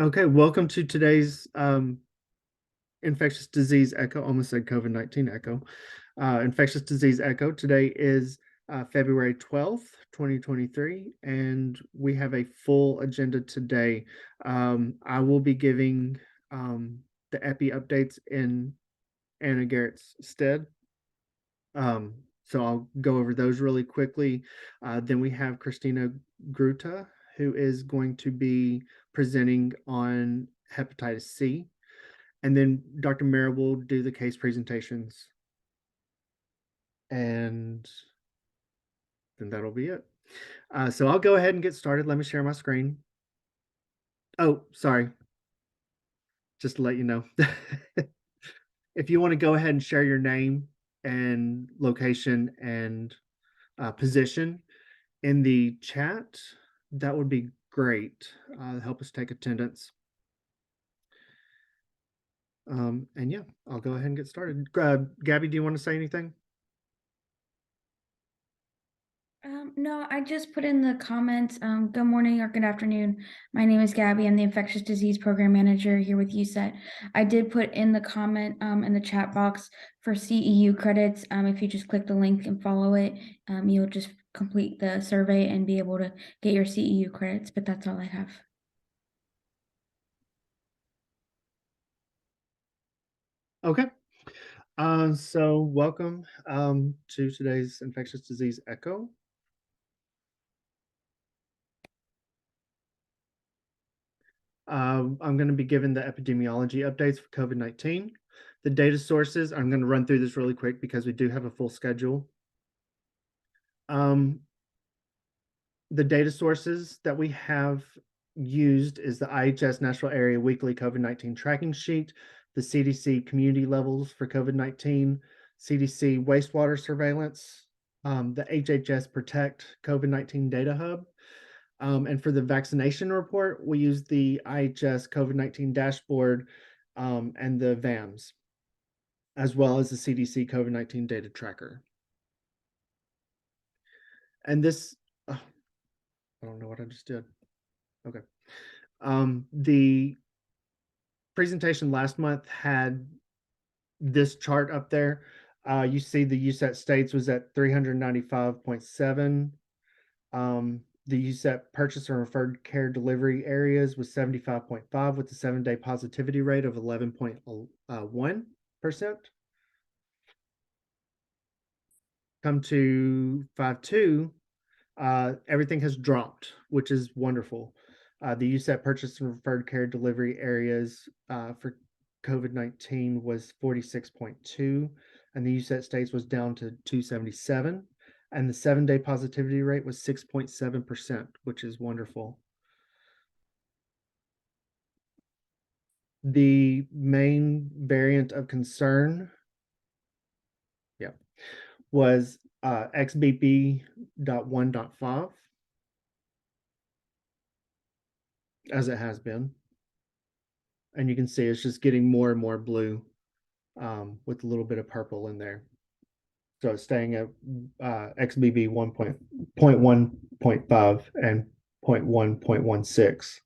Okay, welcome to today's infectious disease echo. Almost said COVID-19 echo. Infectious disease echo. Today is February 12th, 2023, and we have a full agenda today. I will be giving the epi updates in Anna Garrett's stead. So I'll go over those really quickly. Then we have Christina Gruta, who is going to be presenting on hepatitis C. And then Dr. Mara will do the case presentations. And then that'll be it. So I'll go ahead and get started. Let me share my screen. Oh, sorry. Just to let you know. If you want to go ahead and share your name and location and position in the chat, that would be great. Help us take attendance. And yeah, I'll go ahead and get started. Gabby, do you want to say anything? No, I just put in the comments. Good morning or good afternoon. My name is Gabby. I'm the Infectious Disease Program Manager here with USET. I did put in the comment in the chat box for CEU credits. If you just click the link and follow it, you'll just complete the survey and be able to get your CEU credits, but that's all I have. Okay. So welcome to today's infectious disease echo. I'm going to be giving the epidemiology updates for COVID-19. The data sources, I'm going to run through this really quick because we do have a full schedule. The data sources that we have used is the IHS National Area Weekly COVID-19 Tracking Sheet, the CDC community levels for COVID-19, CDC wastewater surveillance, the HHS Protect COVID-19 Data Hub. And for the vaccination report, we use the IHS COVID-19 dashboard and the VAMS, as well as the CDC COVID-19 data tracker. And this, oh, I don't know what I just did. Okay. The presentation last month had this chart up there. You see the USET states was at 395.7. The USET purchase and referred care delivery areas was 75.5 with a 7-day positivity rate of 11.1%. Come to 5.2, everything has dropped, which is wonderful. The USET purchase and referred care delivery areas for COVID-19 was 46.2, and the USET states was down to 277, and the 7-day positivity rate was 6.7%, which is wonderful. The main variant of concern, was XBB.1.5, as it has been. And you can see it's just getting more and more blue with a little bit of purple in there. So it's staying at XBB 1.1.5 and 0.1.16.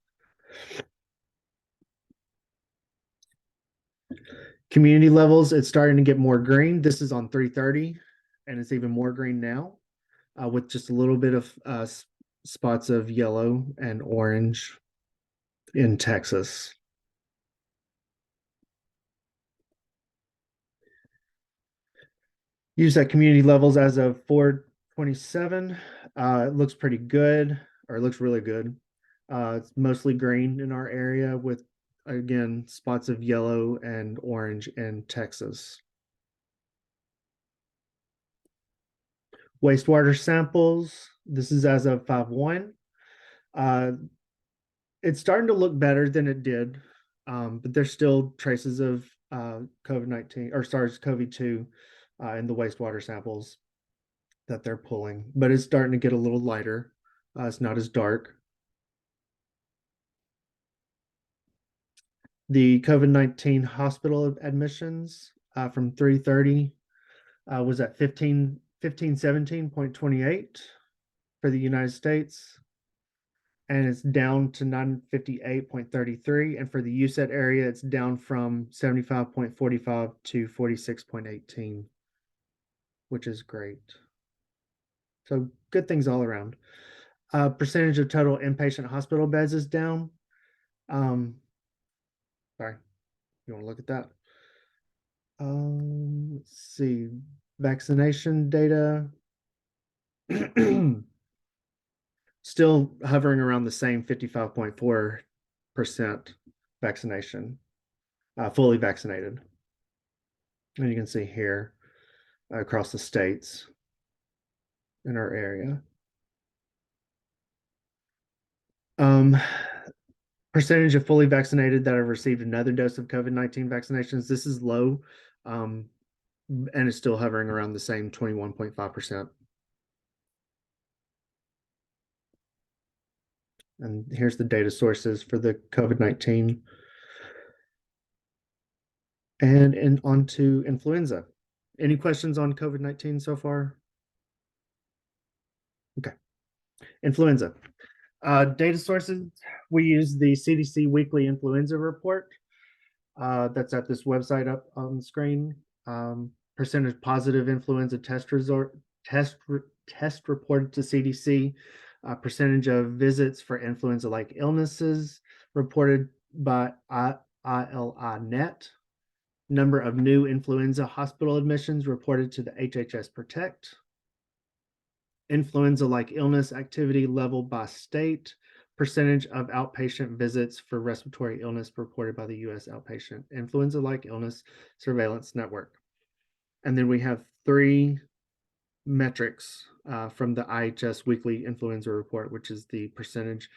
Community levels, it's starting to get more green. This is on 330, and it's even more green now with just a little bit of spots of yellow and orange in Texas. USET community levels as of 4/27. It looks pretty good, or it looks really good. It's mostly green in our area with, again, spots of yellow and orange in Texas. Wastewater samples, this is as of 5/1. It's starting to look better than it did, but there's still traces of COVID-19 or SARS-CoV-2 in the wastewater samples that they're pulling, but it's starting to get a little lighter. It's not as dark. The COVID-19 hospital admissions from 330 was at 1517.28 for the United States. and it's down to 958.33. And for the USET area, it's down from 75.45 to 46.18, which is great. So good things all around. Percentage of total inpatient hospital beds is down. Sorry, you want to look at that? Let's see. Vaccination data. Still hovering around the same 55.4% vaccination, fully vaccinated. And you can see here across the states in our area. Um, Percentage of fully vaccinated that have received another dose of COVID-19 vaccinations. This is low, and it's still hovering around the same 21.5%. And here's the data sources for the COVID-19. And on to influenza. Any questions on COVID-19 so far? Okay. Influenza. Data sources, we use the CDC weekly influenza report. That's at this website up on the screen. Percentage positive influenza test reported to CDC. Percentage of visits for influenza-like illnesses reported by ILI Net. Number of new influenza hospital admissions reported to the HHS Protect. Influenza-like illness activity level by state. Percentage of outpatient visits for respiratory illness reported by the U.S. Outpatient Influenza-like Illness Surveillance Network. And then we have three metrics from the IHS Weekly Influenza Report, which is the percentage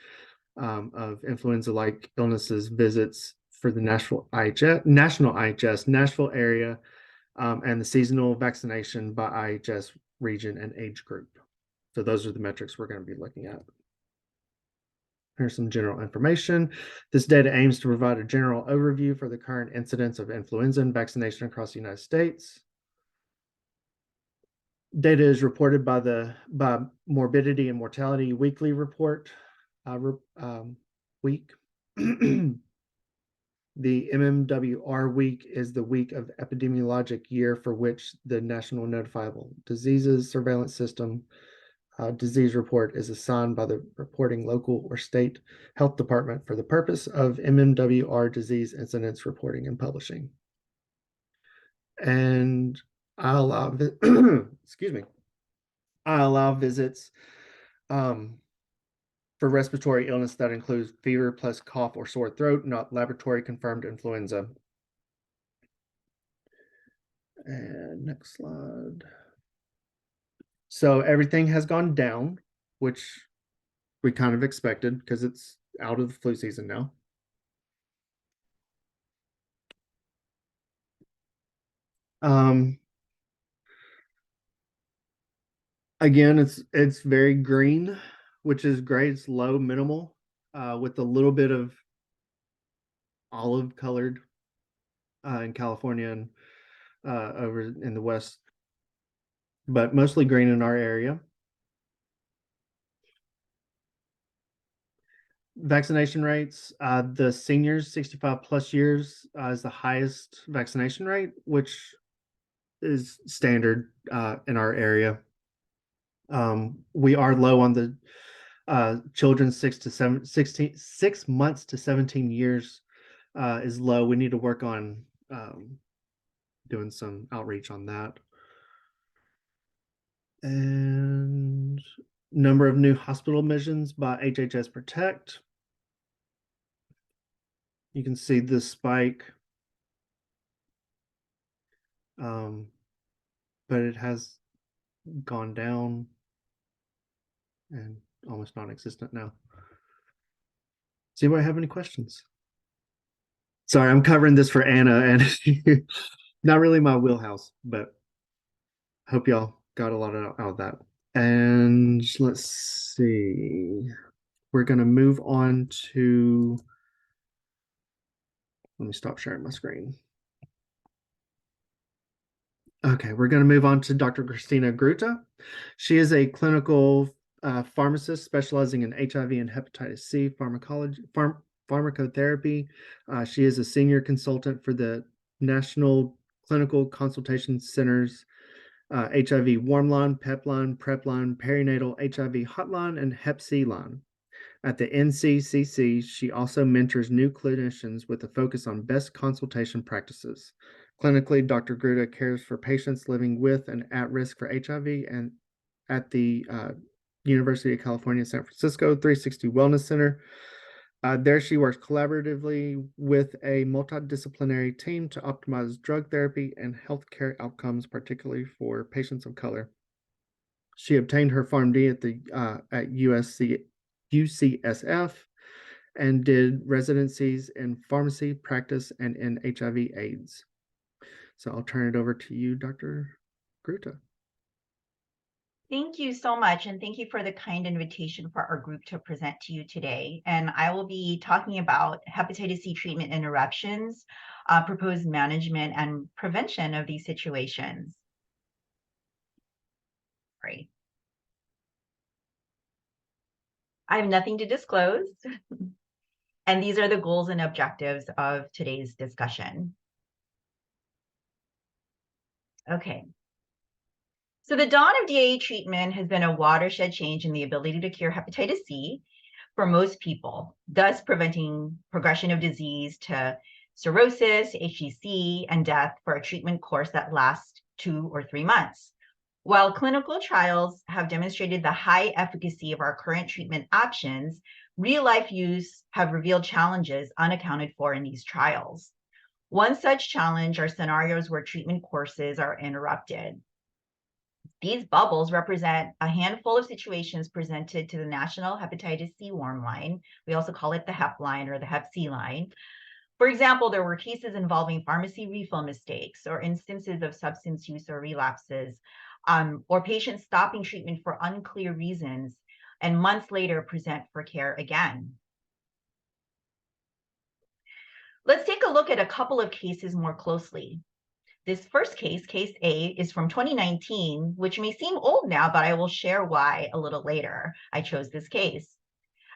of influenza-like illnesses visits for the national IHS, Nashville area, and the seasonal vaccination by IHS region and age group. So those are the metrics we're going to be looking at. Here's some general information. This data aims to provide a general overview for the current incidence of influenza and vaccination across the United States. Data is reported by Morbidity and Mortality Weekly Report week. The MMWR week is the week of epidemiologic year for which the National Notifiable Diseases Surveillance System disease report is assigned by the reporting local or state health department for the purpose of MMWR disease incidence reporting and publishing. And I allow excuse me. I allow visits for respiratory illness that includes fever plus cough or sore throat, not laboratory confirmed influenza. And next slide. So everything has gone down, which we kind of expected because it's out of the flu season now. Again, it's very green, which is great. It's low, minimal, with a little bit of olive colored in California and over in the west, but mostly green in our area. Vaccination rates, the seniors 65 plus years is the highest vaccination rate, which is standard in our area. We are low on the children 6 months to 17 years is low. We need to work on doing some outreach on that. And number of new hospital admissions by HHS Protect. You can see this spike, but it has gone down and almost non-existent now. Does anybody have any questions? Sorry, I'm covering this for Anna, and not really my wheelhouse, but hope y'all got a lot out of that. And let's see. We're going to move on to, let me stop sharing my screen. Okay, we're going to move on to Dr. Christina Gruta. She is a clinical pharmacist specializing in HIV and hepatitis C pharmacotherapy. She is a senior consultant for the National Clinical Consultation Center's HIV warm line, PEP line, PrEP line, perinatal HIV hotline, and Hep C line. At the NCCC, she also mentors new clinicians with a focus on best consultation practices. Clinically, Dr. Gruta cares for patients living with and at risk for HIV and at the University of California, San Francisco 360 Wellness Center. There, she works collaboratively with a multidisciplinary team to optimize drug therapy and healthcare outcomes, particularly for patients of color. She obtained her PharmD at UCSF and did residencies in pharmacy practice and in HIV/AIDS. So I'll turn it over to you, Dr. Gruta. Thank you so much, and thank you for the kind invitation for our group to present to you today. And I will be talking about hepatitis C treatment interruptions, proposed management, and prevention of these situations. Great. I have nothing to disclose, and these are the goals and objectives of today's discussion. Okay. So the dawn of DAA treatment has been a watershed change in the ability to cure hepatitis C for most people, thus preventing progression of disease to cirrhosis, HCC, and death for a treatment course that lasts 2 or 3 months. While clinical trials have demonstrated the high efficacy of our current treatment options, real-life use have revealed challenges unaccounted for in these trials. One such challenge are scenarios where treatment courses are interrupted. These bubbles represent a handful of situations presented to the National Hepatitis C warm line. We also call it the HEP line or the Hep C line. For example, there were cases involving pharmacy refill mistakes or instances of substance use or relapses, or patients stopping treatment for unclear reasons and months later present for care again. Let's take a look at a couple of cases more closely. This first case, case A, is from 2019, which may seem old now, but I will share why a little later I chose this case.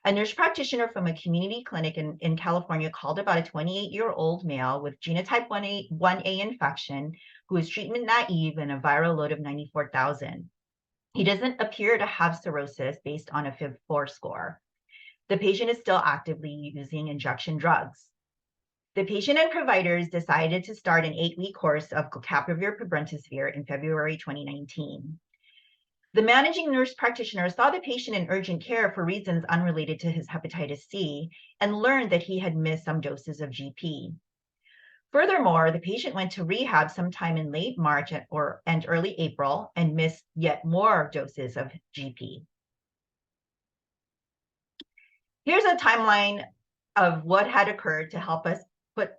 A nurse practitioner from a community clinic in California called about a 28-year-old male with genotype 1A infection who is treatment naive and a viral load of 94,000. He doesn't appear to have cirrhosis based on a FIB-4 score. The patient is still actively using injection drugs. The patient and providers decided to start an 8-week course of glucapavir pibrentasvir in February 2019. The managing nurse practitioner saw the patient in urgent care for reasons unrelated to his hepatitis C and learned that he had missed some doses of GP. Furthermore, the patient went to rehab sometime in late March and early April and missed yet more doses of GP. Here's a timeline of what had occurred to help us look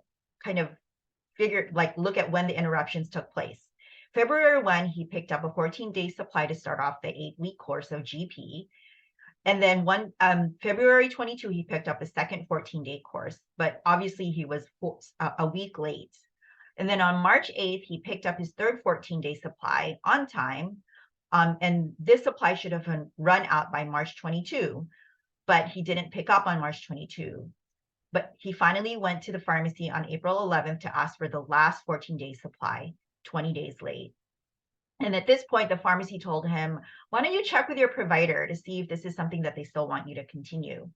at when the interruptions took place. February 1, he picked up a 14-day supply to start off the 8-week course of GP. And then February 22, he picked up a second 14-day course, but obviously he was a week late. And then on March 8th, he picked up his third 14-day supply on time. And this supply should have been run out by March 22, but he didn't pick up on March 22. But he finally went to the pharmacy on April 11th to ask for the last 14-day supply, 20 days late. And at this point, the pharmacy told him, why don't you check with your provider to see if this is something that they still want you to continue?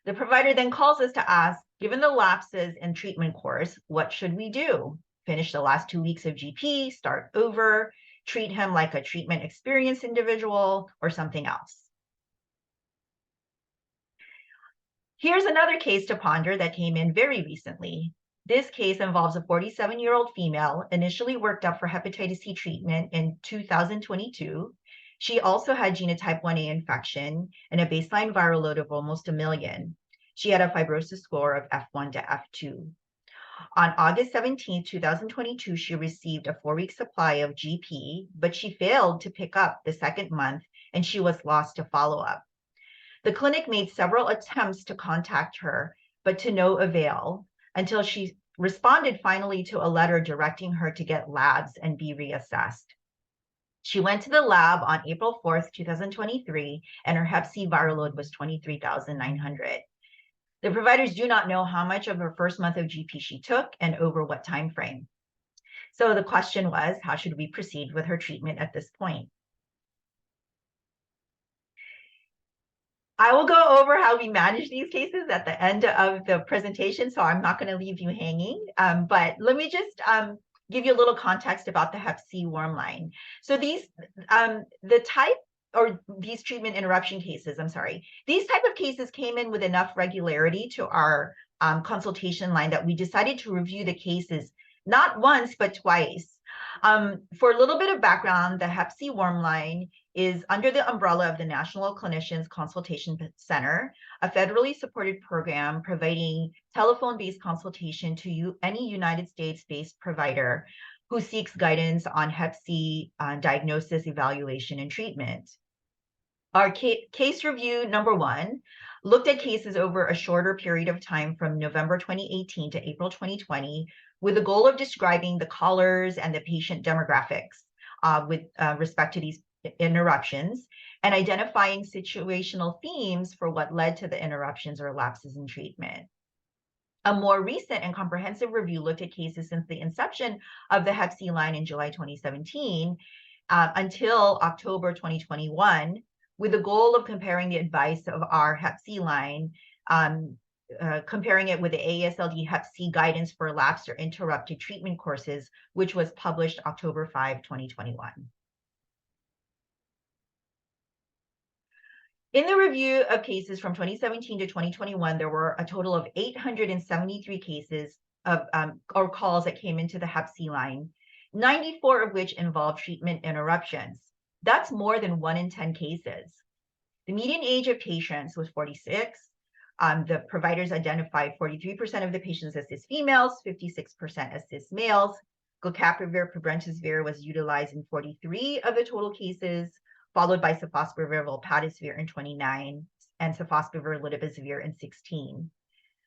The provider then calls us to ask, given the lapses in treatment course, what should we do? Finish the last 2 weeks of GP, start over, treat him like a treatment experienced individual, or something else? Here's another case to ponder that came in very recently. This case involves a 47-year-old female initially worked up for hepatitis C treatment in 2022. She also had genotype 1A infection and a baseline viral load of almost 1 million. She had a fibrosis score of F1 to F2. On August 17, 2022, she received a 4-week supply of GP, but she failed to pick up the second month and she was lost to follow-up. The clinic made several attempts to contact her, but to no avail, until she responded finally to a letter directing her to get labs and be reassessed. She went to the lab on April 4th, 2023, and her hep C viral load was 23,900. The providers do not know how much of her first month of GP she took and over what time frame. So the question was, how should we proceed with her treatment at this point? I will go over how we manage these cases at the end of the presentation, so I'm not going to leave you hanging. But let me just give you a little context about the hep C warm line. So these treatment interruption cases, these type of cases came in with enough regularity to our consultation line that we decided to review the cases not once, but twice. For a little bit of background, the hep C warm line is under the umbrella of the National Clinicians Consultation Center, a federally supported program providing telephone-based consultation to any United States-based provider who seeks guidance on hep C diagnosis, evaluation, and treatment. Our case review number 1 looked at cases over a shorter period of time from November 2018 to April 2020 with the goal of describing the callers and the patient demographics with respect to these interruptions and identifying situational themes for what led to the interruptions or lapses in treatment. A more recent and comprehensive review looked at cases since the inception of the hep C line in July 2017 until October 2021 with the goal of comparing the advice of our hep C line, comparing it with the AASLD hep C guidance for lapsed or interrupted treatment courses, which was published October 5, 2021. In the review of cases from 2017 to 2021, there were a total of 873 cases of or calls that came into the hep C line, 94 of which involved treatment interruptions. That's more than 1 in 10 cases. The median age of patients was 46. The providers identified 43% of the patients as cis females, 56% as cis males. Glecaprevir, pibrentasvir was utilized in 43 of the total cases, followed by sofosbuvir, velpatasvir in 29, and sofosbuvir, lidibasvir in 16.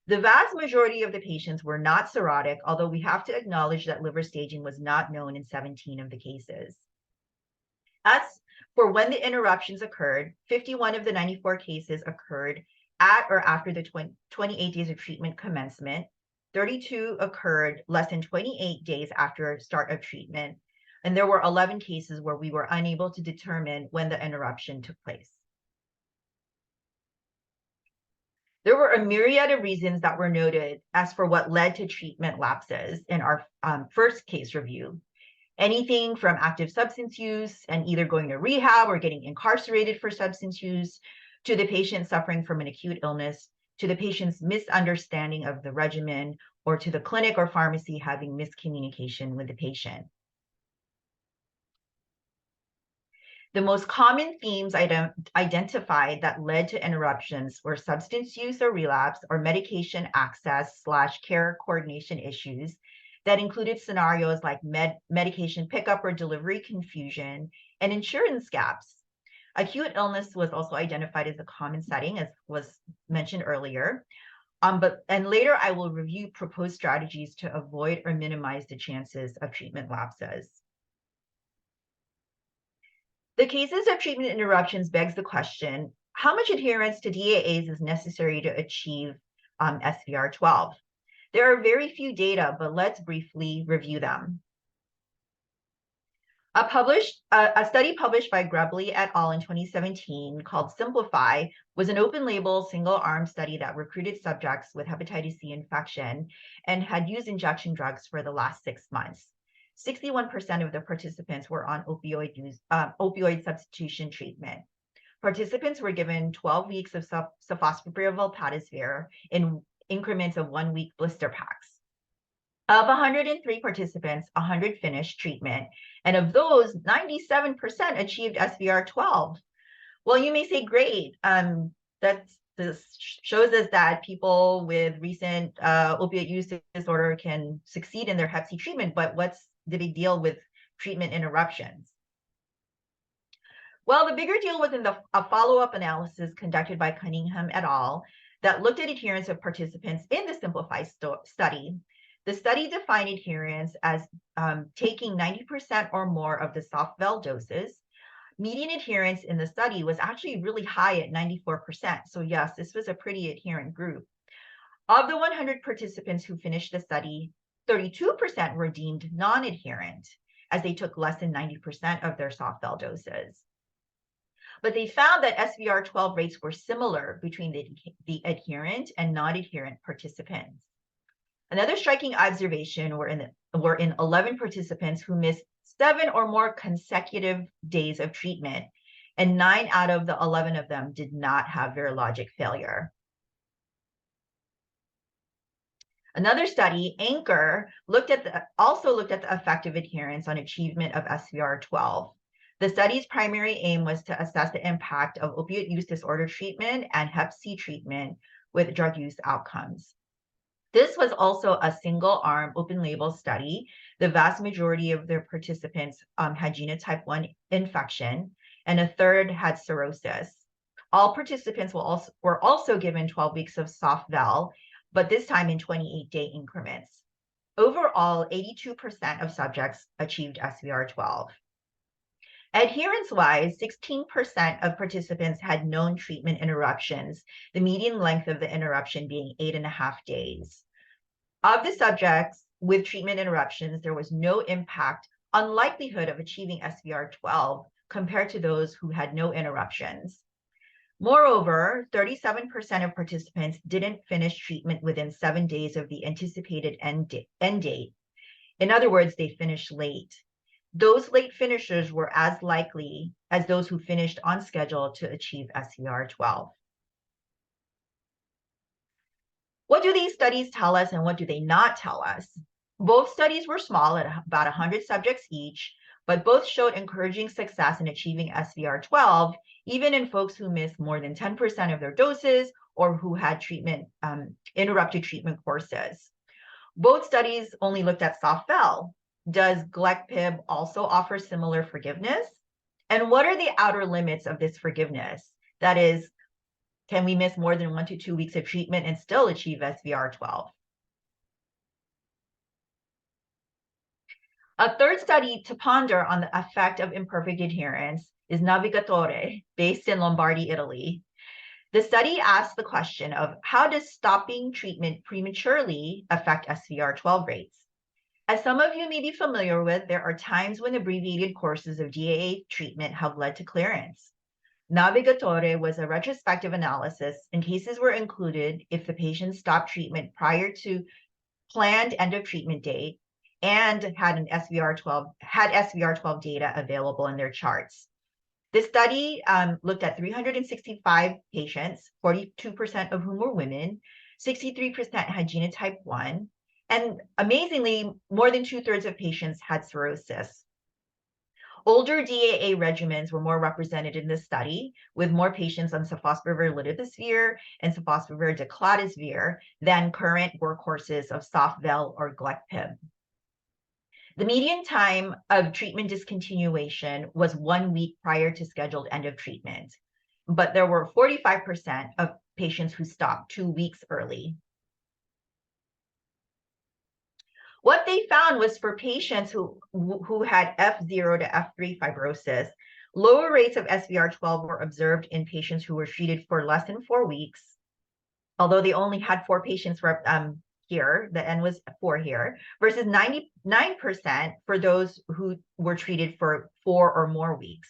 The vast majority of the patients were not cirrhotic, although we have to acknowledge that liver staging was not known in 17 of the cases. As for when the interruptions occurred, 51 of the 94 cases occurred at or after the 28 days of treatment commencement. 32 occurred less than 28 days after start of treatment. And there were 11 cases where we were unable to determine when the interruption took place. There were a myriad of reasons that were noted as for what led to treatment lapses in our first case review. Anything from active substance use and either going to rehab or getting incarcerated for substance use, to the patient suffering from an acute illness, to the patient's misunderstanding of the regimen, or to the clinic or pharmacy having miscommunication with the patient. The most common themes identified that led to interruptions were substance use or relapse, or medication access / care coordination issues that included scenarios like medication pickup or delivery confusion and insurance gaps. Acute illness was also identified as a common setting, as was mentioned earlier. And later I will review proposed strategies to avoid or minimize the chances of treatment lapses. The cases of treatment interruptions begs the question, how much adherence to DAAs is necessary to achieve SVR12? There are very few data, but let's briefly review them. A study published by Grebley et al. In 2017 called Simplify was an open-label, single-arm study that recruited subjects with hepatitis C infection and had used injection drugs for the last 6 months. 61% of the participants were on opioid substitution treatment. Participants were given 12 weeks of sofosbuvir, velpatasvir in increments of 1-week blister packs. Of 103 participants, 100 finished treatment, and of those, 97% achieved SVR12. Well, you may say, great, this shows us that people with recent opiate use disorder can succeed in their hep C treatment, but what's the big deal with treatment interruptions? Well, the bigger deal was in a follow-up analysis conducted by Cunningham et al. That looked at adherence of participants in the Simplify study. The study defined adherence as taking 90% or more of the soft vel doses. Median adherence in the study was actually really high at 94%. So yes, this was a pretty adherent group. Of the 100 participants who finished the study, 32% were deemed non-adherent, as they took less than 90% of their soft vel doses. But they found that SVR12 rates were similar between the adherent and non-adherent participants. Another striking observation were in 11 participants who missed 7 or more consecutive days of treatment, and 9 out of the 11 of them did not have virologic failure. Another study, Anchor, also looked at the effect of adherence on achievement of SVR12. The study's primary aim was to assess the impact of opioid use disorder treatment and Hep C treatment with drug use outcomes. This was also a single-arm open-label study. The vast majority of their participants had genotype 1 infection, and a third had cirrhosis. All participants were also given 12 weeks of soft vel, but this time in 28-day increments. Overall, 82% of subjects achieved SVR12. Adherence-wise, 16% of participants had known treatment interruptions, the median length of the interruption being 8.5 days. Of the subjects with treatment interruptions, there was no impact on likelihood of achieving SVR12 compared to those who had no interruptions. Moreover, 37% of participants didn't finish treatment within 7 days of the anticipated end date. In other words, they finished late. Those late finishers were as likely as those who finished on schedule to achieve SVR12. What do these studies tell us and what do they not tell us? Both studies were small at about 100 subjects each, but both showed encouraging success in achieving SVR12, even in folks who missed more than 10% of their doses or who had interrupted treatment courses. Both studies only looked at soft vel. Does GLEC-PIB also offer similar forgiveness? And what are the outer limits of this forgiveness? That is, can we miss more than 1 to 2 weeks of treatment and still achieve SVR12? A third study to ponder on the effect of imperfect adherence is Navigatore, based in Lombardy, Italy. The study asked the question of how does stopping treatment prematurely affect SVR12 rates? As some of you may be familiar with, there are times when abbreviated courses of DAA treatment have led to clearance. Navigatore was a retrospective analysis, and cases were included if the patient stopped treatment prior to planned end of treatment date and had SVR12 data available in their charts. This study looked at 365 patients, 42% of whom were women, 63% had genotype 1, and amazingly, more than 2/3 of patients had cirrhosis. Older DAA regimens were more represented in this study, with more patients on sofosbuvir lidipavir and sofosbuvir decladisvir than current workhorses of soft vel or GLEC-PIB. The median time of treatment discontinuation was 1 week prior to scheduled end of treatment, but there were 45% of patients who stopped 2 weeks early. What they found was for patients who had F0 to F3 fibrosis, lower rates of SVR12 were observed in patients who were treated for less than 4 weeks, although they only had 4 patients here, the N was 4 here, versus 99% for those who were treated for 4 or more weeks.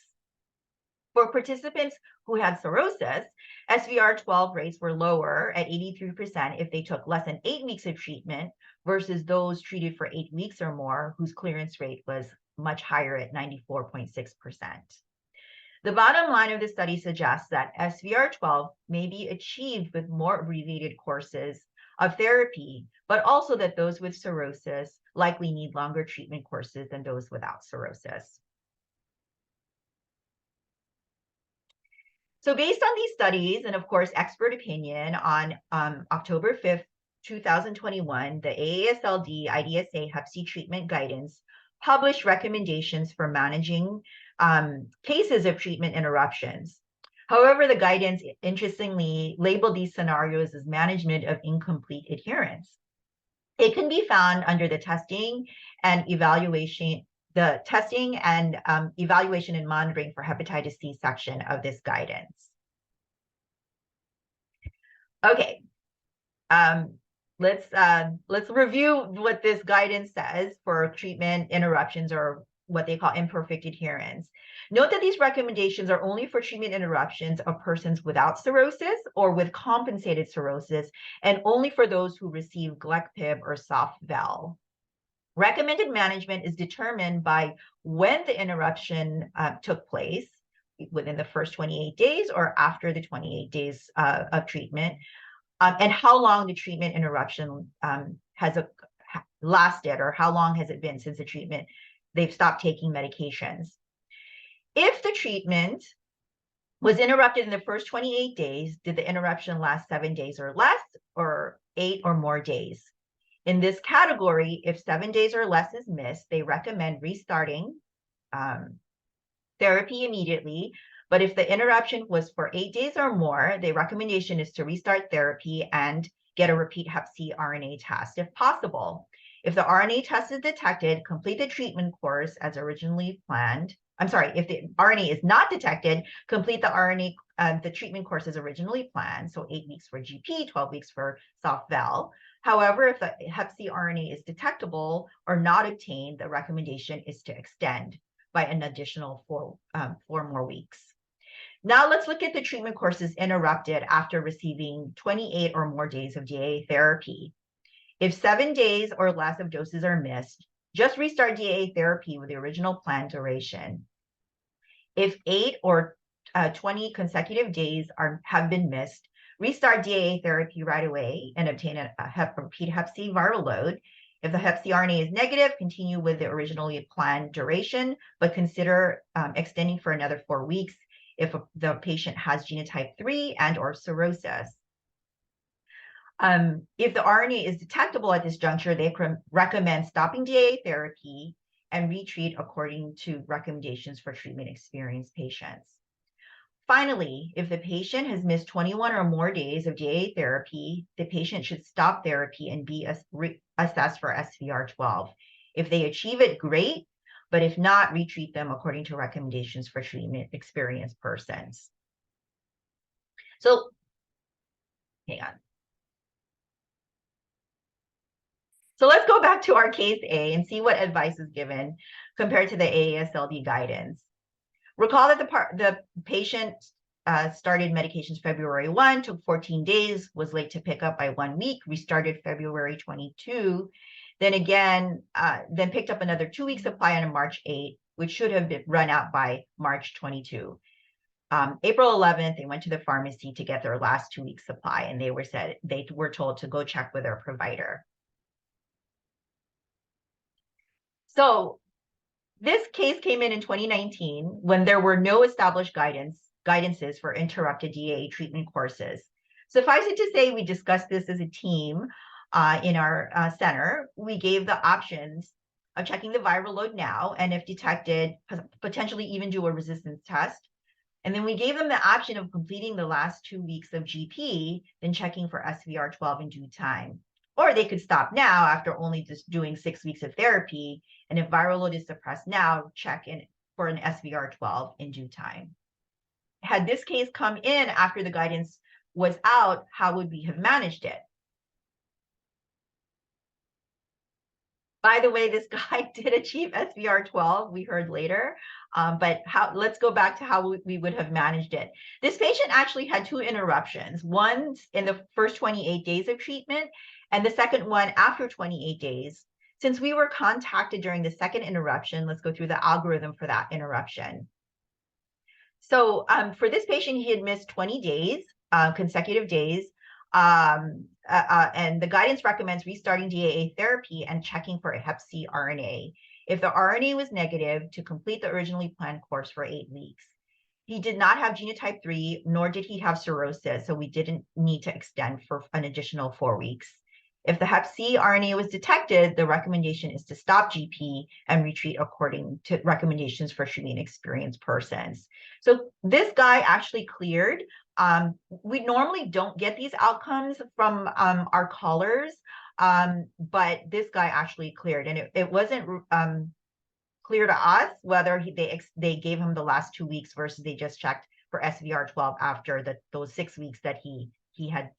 For participants who had cirrhosis, SVR12 rates were lower at 83% if they took less than 8 weeks of treatment versus those treated for 8 weeks or more, whose clearance rate was much higher at 94.6%. The bottom line of the study suggests that SVR12 may be achieved with more abbreviated courses of therapy, but also that those with cirrhosis likely need longer treatment courses than those without cirrhosis. So based on these studies, and of course, expert opinion, on October 5th, 2021, the AASLD IDSA Hep C treatment guidance published recommendations for managing cases of treatment interruptions. However, the guidance interestingly labeled these scenarios as management of incomplete adherence. It can be found under the testing and evaluation and monitoring for hepatitis C section of this guidance. Okay, let's review what this guidance says for treatment interruptions, or what they call imperfect adherence. Note that these recommendations are only for treatment interruptions of persons without cirrhosis or with compensated cirrhosis, and only for those who receive GLECPIB or soft-vel. Recommended management is determined by when the interruption took place, within the first 28 days or after the 28 days of treatment, and how long the treatment interruption has lasted, or how long has it been since the treatment they've stopped taking medications. If the treatment was interrupted in the first 28 days, did the interruption last 7 days or less, or 8 or more days? In this category, if 7 days or less is missed, they recommend restarting therapy immediately. But if the interruption was for 8 days or more, the recommendation is to restart therapy and get a repeat hep C RNA test if possible. If the RNA test is detected, complete the treatment course as originally planned. I'm sorry, if the RNA is not detected, complete the treatment course as originally planned. So 8 weeks for GP, 12 weeks for soft-vel. However, if the hep C RNA is detectable or not obtained, the recommendation is to extend by an additional 4 more weeks. Now let's look at the treatment courses interrupted after receiving 28 or more days of DAA therapy. If 7 days or less of doses are missed, just restart DAA therapy with the original planned duration. If 8 or 20 consecutive days have been missed, restart DAA therapy right away and obtain a repeat hep C viral load. If the hep C RNA is negative, continue with the originally planned duration, but consider extending for another 4 weeks if the patient has genotype 3 and or cirrhosis. If the RNA is detectable at this juncture, they recommend stopping DAA therapy and retreat according to recommendations for treatment-experienced patients. Finally, if the patient has missed 21 or more days of DAA therapy, the patient should stop therapy and be assessed for SVR12. If they achieve it, great, but if not, retreat them according to recommendations for treatment-experienced persons. So, hang on. So let's go back to our case A and see what advice is given compared to the AASLD guidance. Recall that the patient started medications February 1, took 14 days, was late to pick up by 1 week, restarted February 22, then again, then picked up another 2 week supply on March 8, which should have been run out by March 22. April 11th, they went to the pharmacy to get their last 2 week supply, and they were told to go check with their provider. So this case came in 2019 when there were no established guidances for interrupted DAA treatment courses. Suffice it to say, we discussed this as a team in our center. We gave the options of checking the viral load now, and if detected, potentially even do a resistance test. And then we gave them the option of completing the last 2 weeks of GP, then checking for SVR12 in due time. Or they could stop now after only just doing 6 weeks of therapy. And if viral load is suppressed now, check in for an SVR12 in due time. Had this case come in after the guidance was out, how would we have managed it? By the way, this guy did achieve SVR12, we heard later, but let's go back to how we would have managed it. This patient actually had 2 interruptions, one in the first 28 days of treatment, and the second one after 28 days. Since we were contacted during the second interruption, let's go through the algorithm for that interruption. So for this patient, he had missed 20 days, consecutive days, and the guidance recommends restarting DAA therapy and checking for a hep C RNA. If the RNA was negative, to complete the originally planned course for 8 weeks. He did not have genotype 3, nor did he have cirrhosis, so we didn't need to extend for an additional 4 weeks. If the hep C RNA was detected, the recommendation is to stop GP and retreat according to recommendations for treatment-experienced persons. So this guy actually cleared. We normally don't get these outcomes from our callers. But this guy actually cleared, and it wasn't clear to us whether they gave him the last 2 weeks versus they just checked for SVR12 after those 6 weeks that he had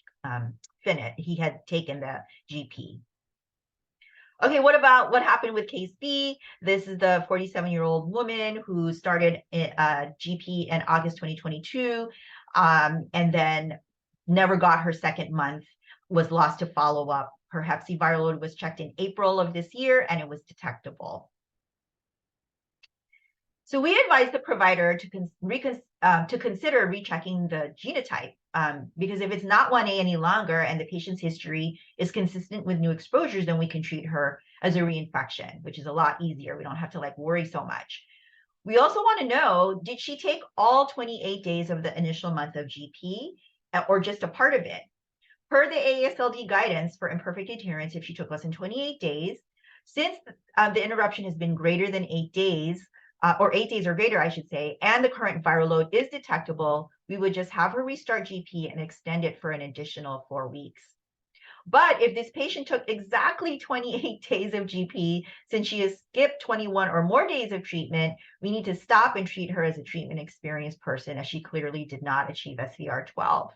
finished. He had taken the GP. Okay, what happened with case B? This is the 47-year-old woman who started GP in August 2022, and then never got her second month, was lost to follow-up. Her Hep C viral load was checked in April of this year, and it was detectable. So we advise the provider to consider rechecking the genotype, because if it's not 1A any longer and the patient's history is consistent with new exposures, then we can treat her as a reinfection, which is a lot easier. We don't have to worry so much. We also want to know, did she take all 28 days of the initial month of GP or just a part of it? Per the AASLD guidance for imperfect adherence, if she took less than 28 days, since the interruption has been greater than 8 days, or 8 days or greater, I should say, and the current viral load is detectable, we would just have her restart GP and extend it for an additional 4 weeks. But if this patient took exactly 28 days of GP, since she has skipped 21 or more days of treatment, we need to stop and treat her as a treatment experienced person, as she clearly did not achieve SVR12.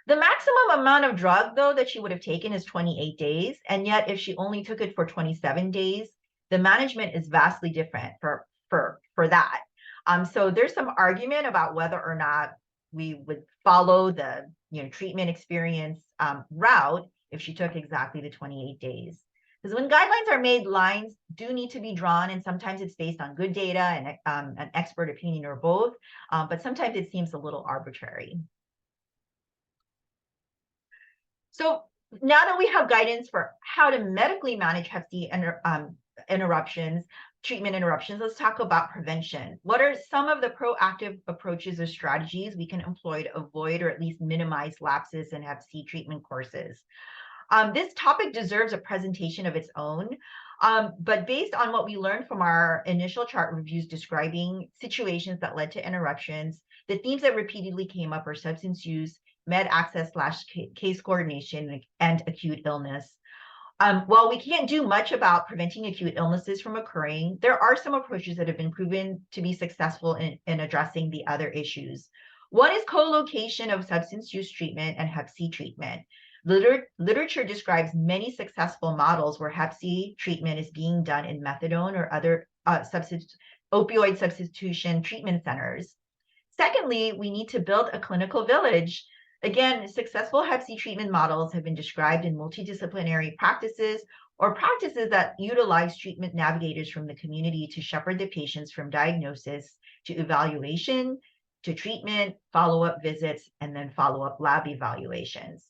The maximum amount of drug, though, that she would have taken is 28 days. And yet, if she only took it for 27 days, the management is vastly different for that. So there's some argument about whether or not we would follow the treatment experience route if she took exactly the 28 days. Because when guidelines are made, lines do need to be drawn, and sometimes it's based on good data and an expert opinion or both, but sometimes it seems a little arbitrary. So now that we have guidance for how to medically manage Hep C treatment interruptions, let's talk about prevention. What are some of the proactive approaches or strategies we can employ to avoid or at least minimize lapses in Hep C treatment courses? This topic deserves a presentation of its own, but based on what we learned from our initial chart reviews describing situations that led to interruptions, the themes that repeatedly came up are substance use, med access / case coordination, and acute illness. While we can't do much about preventing acute illnesses from occurring, there are some approaches that have been proven to be successful in addressing the other issues. One is co-location of substance use treatment and Hep C treatment. Literature describes many successful models where Hep C treatment is being done in methadone or other opioid substitution treatment centers. Secondly, we need to build a clinical village. Again, successful Hep C treatment models have been described in multidisciplinary practices or practices that utilize treatment navigators from the community to shepherd the patients from diagnosis to evaluation, to treatment, follow-up visits, and then follow-up lab evaluations.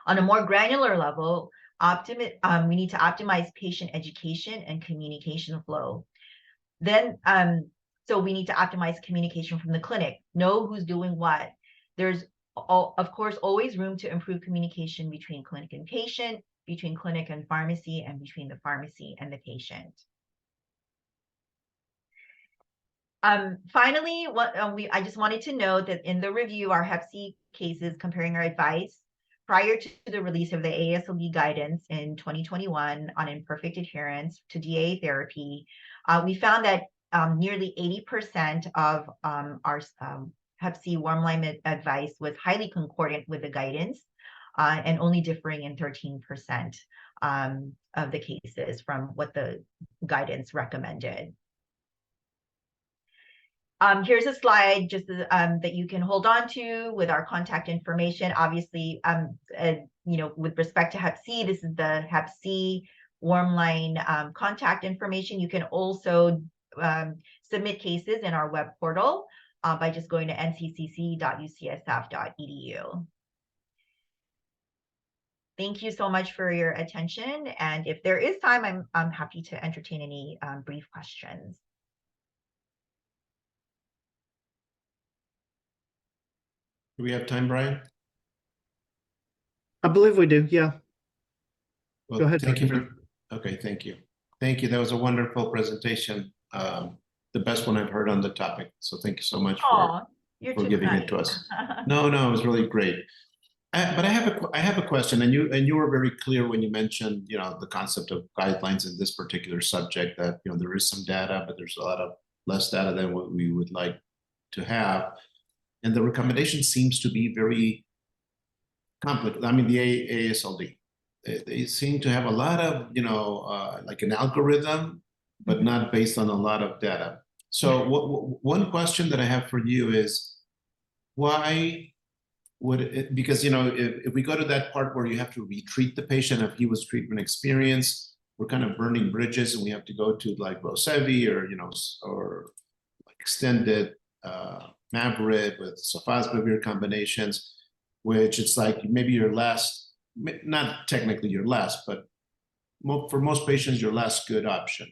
On a more granular level, we need to optimize patient education and communication flow. Then, so we need to optimize communication from the clinic, know who's doing what. There's, of course, always room to improve communication between clinic and patient, between clinic and pharmacy, and between the pharmacy and the patient. Finally, I just wanted to note that in the review, our Hep C cases comparing our advice prior to the release of the AASLD guidance in 2021 on imperfect adherence to DAA therapy, we found that nearly 80% of our Hep C warm line advice was highly concordant with the guidance, and only differing in 13% of the cases from what the guidance recommended. Here's a slide just that you can hold on to with our contact information. Obviously, with respect to Hep C, this is the Hep C warm line contact information. You can also submit cases in our web portal by just going to nccc.ucsf.edu. Thank you so much for your attention. And if there is time, I'm happy to entertain any brief questions. Do we have time, Brian? I believe we do. Yeah. Well, Go ahead. Thank you. Okay, thank you. Thank you. That was a wonderful presentation. The best one I've heard on the topic. So thank you so much for giving it to us. No, it was really great. But I have a question, and you were very clear when you mentioned, you know, the concept of guidelines in this particular subject, that, you know, there is some data, but there's a lot of less data than what we would like to have. And the recommendation seems to be very complicated. I mean, the AASLD, they seem to have a lot of, you know, like an algorithm, but not based on a lot of data. So one question that I have for you is, why would it, because, you know, if we go to that part where you have to retreat the patient, if he was treatment experienced, we're kind of burning bridges, and we have to go to like Rosevi or, you know, or like extended Mavorib with sofosbuvir combinations, which it's like maybe your last, not technically your last, but for most patients, your last good option.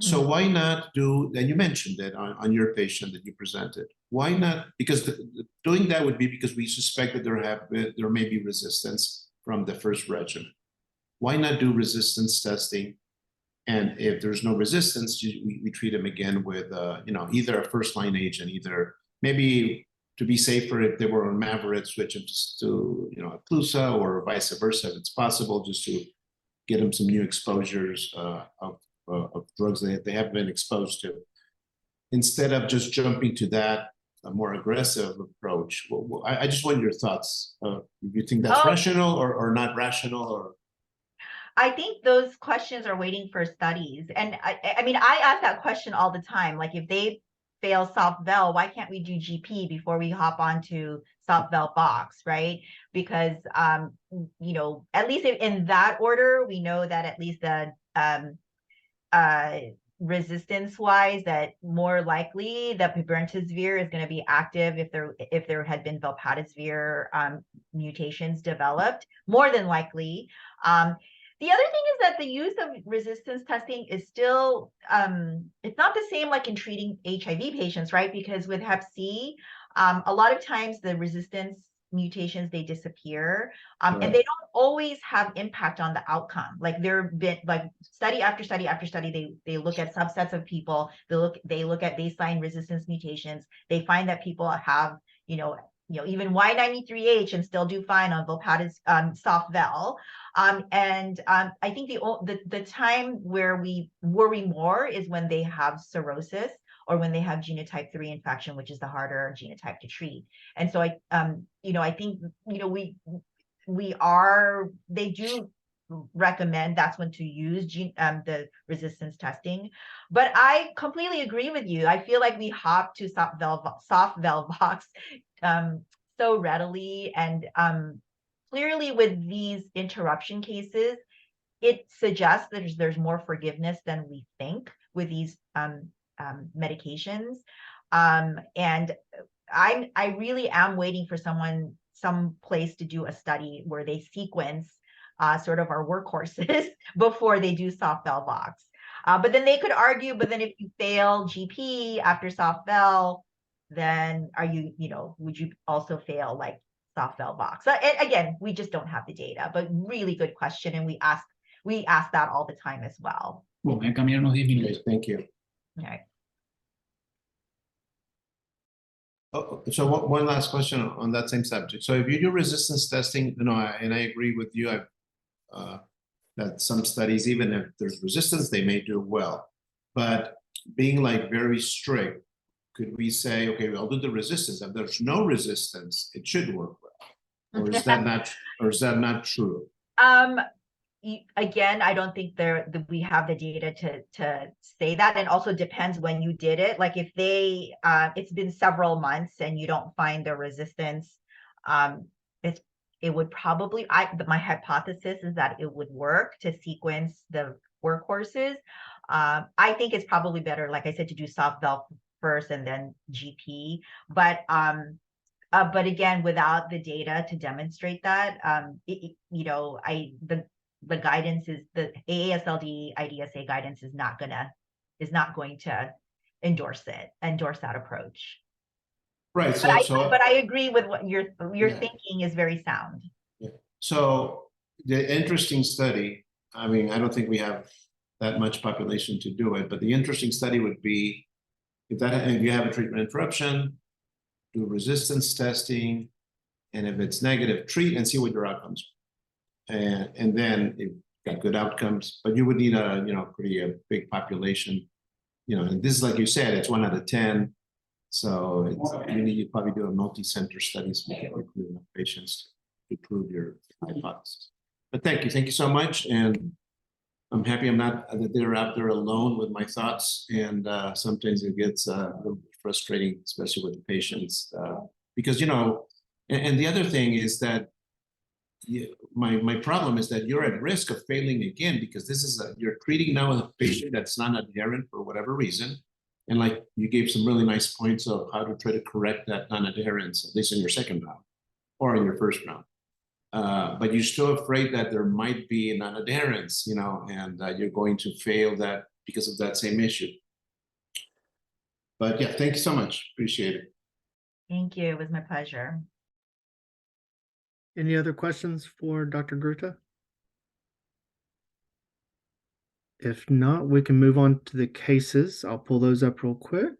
So why not do, and you mentioned it on your patient that you presented, why not, because doing that would be because we suspect that there may be resistance from the first regimen. Why not do resistance testing? And if there's no resistance, we treat them again with, you know, either a first-line agent, either maybe to be safer if they were on Mavorib, switch them to, you know, Epclusa, or vice versa if it's possible, just to get them some new exposures of drugs that they haven't been exposed to, instead of just jumping to that more aggressive approach. Well, I just want your thoughts. Do you think that's rational or not rational? Or I think those questions are waiting for studies. And I mean, I ask that question all the time. Like, if they fail soft-vel, why can't we do GP before we hop onto soft-vel box, right? Because, you know, at least in that order, we know that at least the resistance wise, that more likely that pibrentasvir is going to be active if there had been velpatasvir mutations developed, more than likely. The other thing is that the use of resistance testing is still, it's not the same like in treating HIV patients, right? Because with Hep C, a lot of times the resistance mutations, they disappear, and they don't always have impact on the outcome. Like, there have been like study after study after study, they look at subsets of people, they look at baseline resistance mutations, they find that people have, you know, even Y93H and still do fine on velpatasvir, soft-vel. And I think the time where we worry more is when they have cirrhosis, or when they have genotype 3 infection, which is the harder genotype to treat. And so you know, I think, you know, they do recommend that's when to use the resistance testing. But I completely agree with you. I feel like we hop to soft-vel box so readily, and clearly with these interruption cases, it suggests that there's more forgiveness than we think with these medications. And I really am waiting for some place to do a study where they sequence sort of our workhorses before they do soft-vel box. But then they could argue, but then if you fail GP after soft-vel, then would you also fail like soft-vel box? Again, we just don't have the data, but really good question. And we ask that all the time as well. Bueno, voy a cambiar unos 10 minutos. thank you. All right. Oh, so one last question on that same subject. So if you do resistance testing, you know, and I agree with you, that some studies, even if there's resistance, they may do well. But being like very strict, could we say, okay, I'll do the resistance. If there's no resistance, it should work well. Or is that not true? Again, I don't think we have the data to say that, and also depends when you did it. Like, if it's been several months and you don't find the resistance, it would probably, my hypothesis is that it would work to sequence the workhorses. I think it's probably better, like I said, to do soft-vel first and then GP. But again, without the data to demonstrate that, the guidance is, the AASLD IDSA guidance is not going to endorse that approach. Right. But I agree with what your thinking is very sound. Yeah. So the interesting study, I mean, I don't think we have that much population to do it, but the interesting study would be if you have a treatment interruption, do resistance testing, And if it's negative, treat and see what your outcomes are. And then if you've got good outcomes, but you would need a, pretty big population, and this is like you said, it's 1 out of 10. So you probably do a multi-center studies to recruit enough patients to prove your hypothesis. But thank you so much. And I'm happy I'm not that they're out there alone with my thoughts. And sometimes it gets a little bit frustrating, especially with the patients, because and the other thing is that my problem is that you're at risk of failing again, because this is you're treating now a patient that's non-adherent for whatever reason. And like you gave some really nice points of how to try to correct that non-adherence, at least in your second round or in your first round. But you're still afraid that there might be a non-adherence, and you're going to fail that because of that same issue. But yeah, thank you so much. Appreciate it. Thank you. It was my pleasure. Any other questions for Dr. Gruta? If not, we can move on to the cases. I'll pull those up real quick.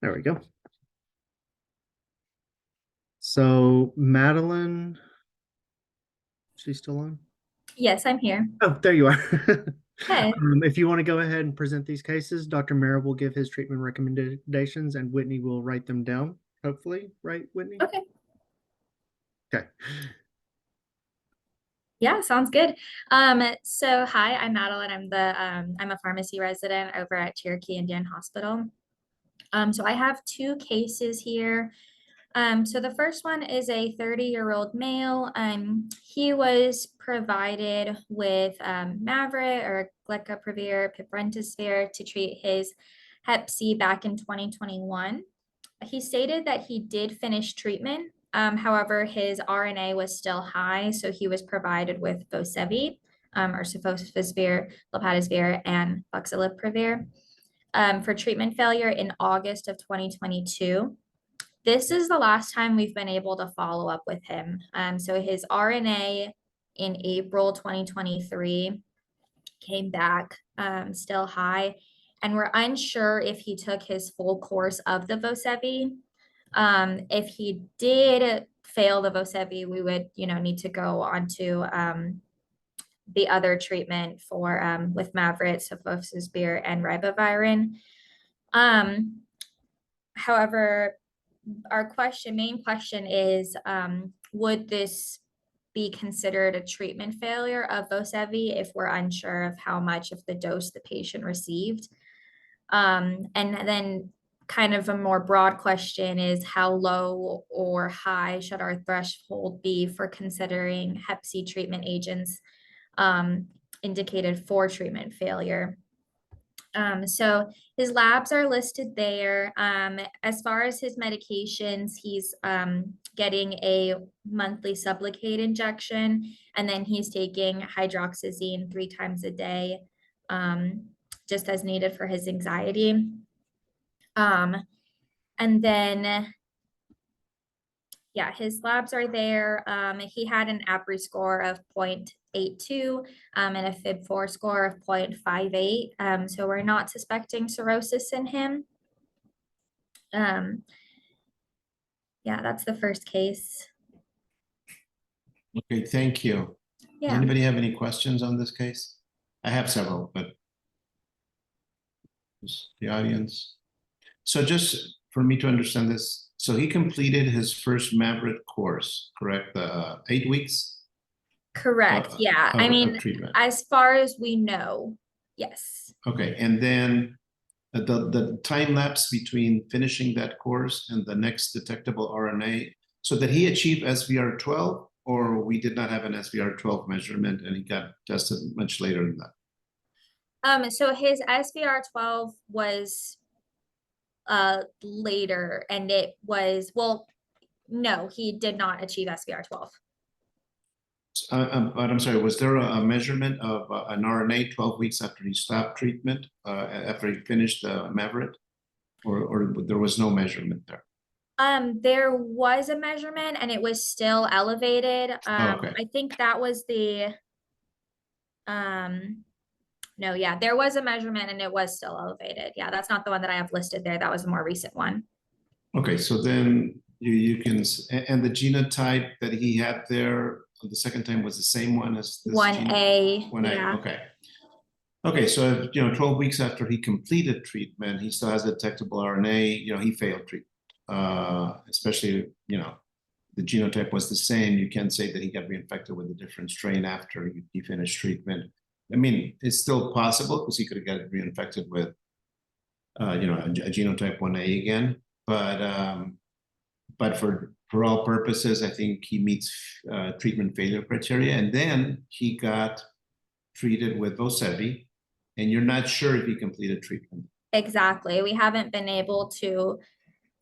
There we go. So Madeline, she's still on? Yes, I'm here. Oh, there you are. Hey. If you want to go ahead and present these cases, Dr. Mara will give his treatment recommendations and Whitney will write them down, hopefully, right, Whitney? Okay. Okay. Yeah, sounds good. So hi, I'm Madeline. I'm a pharmacy resident over at Cherokee Indian Hospital. So I have 2 cases here. So the first one is a 30-year-old male. He was provided with Mavorite or glecaprevir, piprentasvir to treat his Hep C back in 2021. He stated that he did finish treatment. However, his RNA was still high, so he was provided with Vosevi, or sofosbuvir, lopatisvir, and oxaliprevir for treatment failure in August of 2022. This is the last time we've been able to follow up with him. So his RNA in April 2023 came back still high, and we're unsure if he took his full course of the Vosevi. If he did fail the Vosevi, we would, need to go on to the other treatment for with Mavorite, sofosbuvir, and ribavirin. However, our main question is, would this be considered a treatment failure of Vosevi if we're unsure of how much of the dose the patient received? And then kind of a more broad question is, how low or high should our threshold be for considering Hep C treatment agents indicated for treatment failure? So his labs are listed there. As far as his medications, he's getting a monthly Sublocade injection, and then he's taking hydroxyzine 3 times a day, just as needed for his anxiety. And then, yeah, his labs are there. He had an APRI score of 0.82 and a FIB4 score of 0.58. So we're not suspecting cirrhosis in him. Yeah, that's the first case. Okay, thank you. Yeah. Does anybody have any questions on this case? I have several, but just the audience. So just for me to understand this, so he completed his first Mavorite course, correct? 8 weeks? Correct. Yeah. I mean, treatment. as far as we know, yes. Okay, and then the time lapse between finishing that course and the next detectable RNA, so that he achieved SVR12, or we did not have an SVR12 measurement and he got tested much later than that? So his SVR12 was later, and it was, well, no, he did not achieve SVR12. But I'm sorry, was there a measurement of an RNA 12 weeks after he stopped treatment, after he finished the Mavorite, or there was no measurement there? There was a measurement and it was still elevated. Okay. I think that was No, yeah, there was a measurement and it was still elevated. Yeah, that's not the one that I have listed there. That was a more recent one. Okay, so then you can, and the genotype that he had there the second time was the same one as this 1A, 1A, yeah. okay. Okay, so 12 weeks after he completed treatment, he still has a detectable RNA, he failed treatment. Especially, the genotype was the same. You can't say that he got reinfected with a different strain after he finished treatment. I mean, it's still possible because he could have got reinfected with, a genotype 1A again. But for all purposes, I think he meets treatment failure criteria. And then he got treated with Vosevi, and you're not sure if he completed treatment. Exactly. We haven't been able to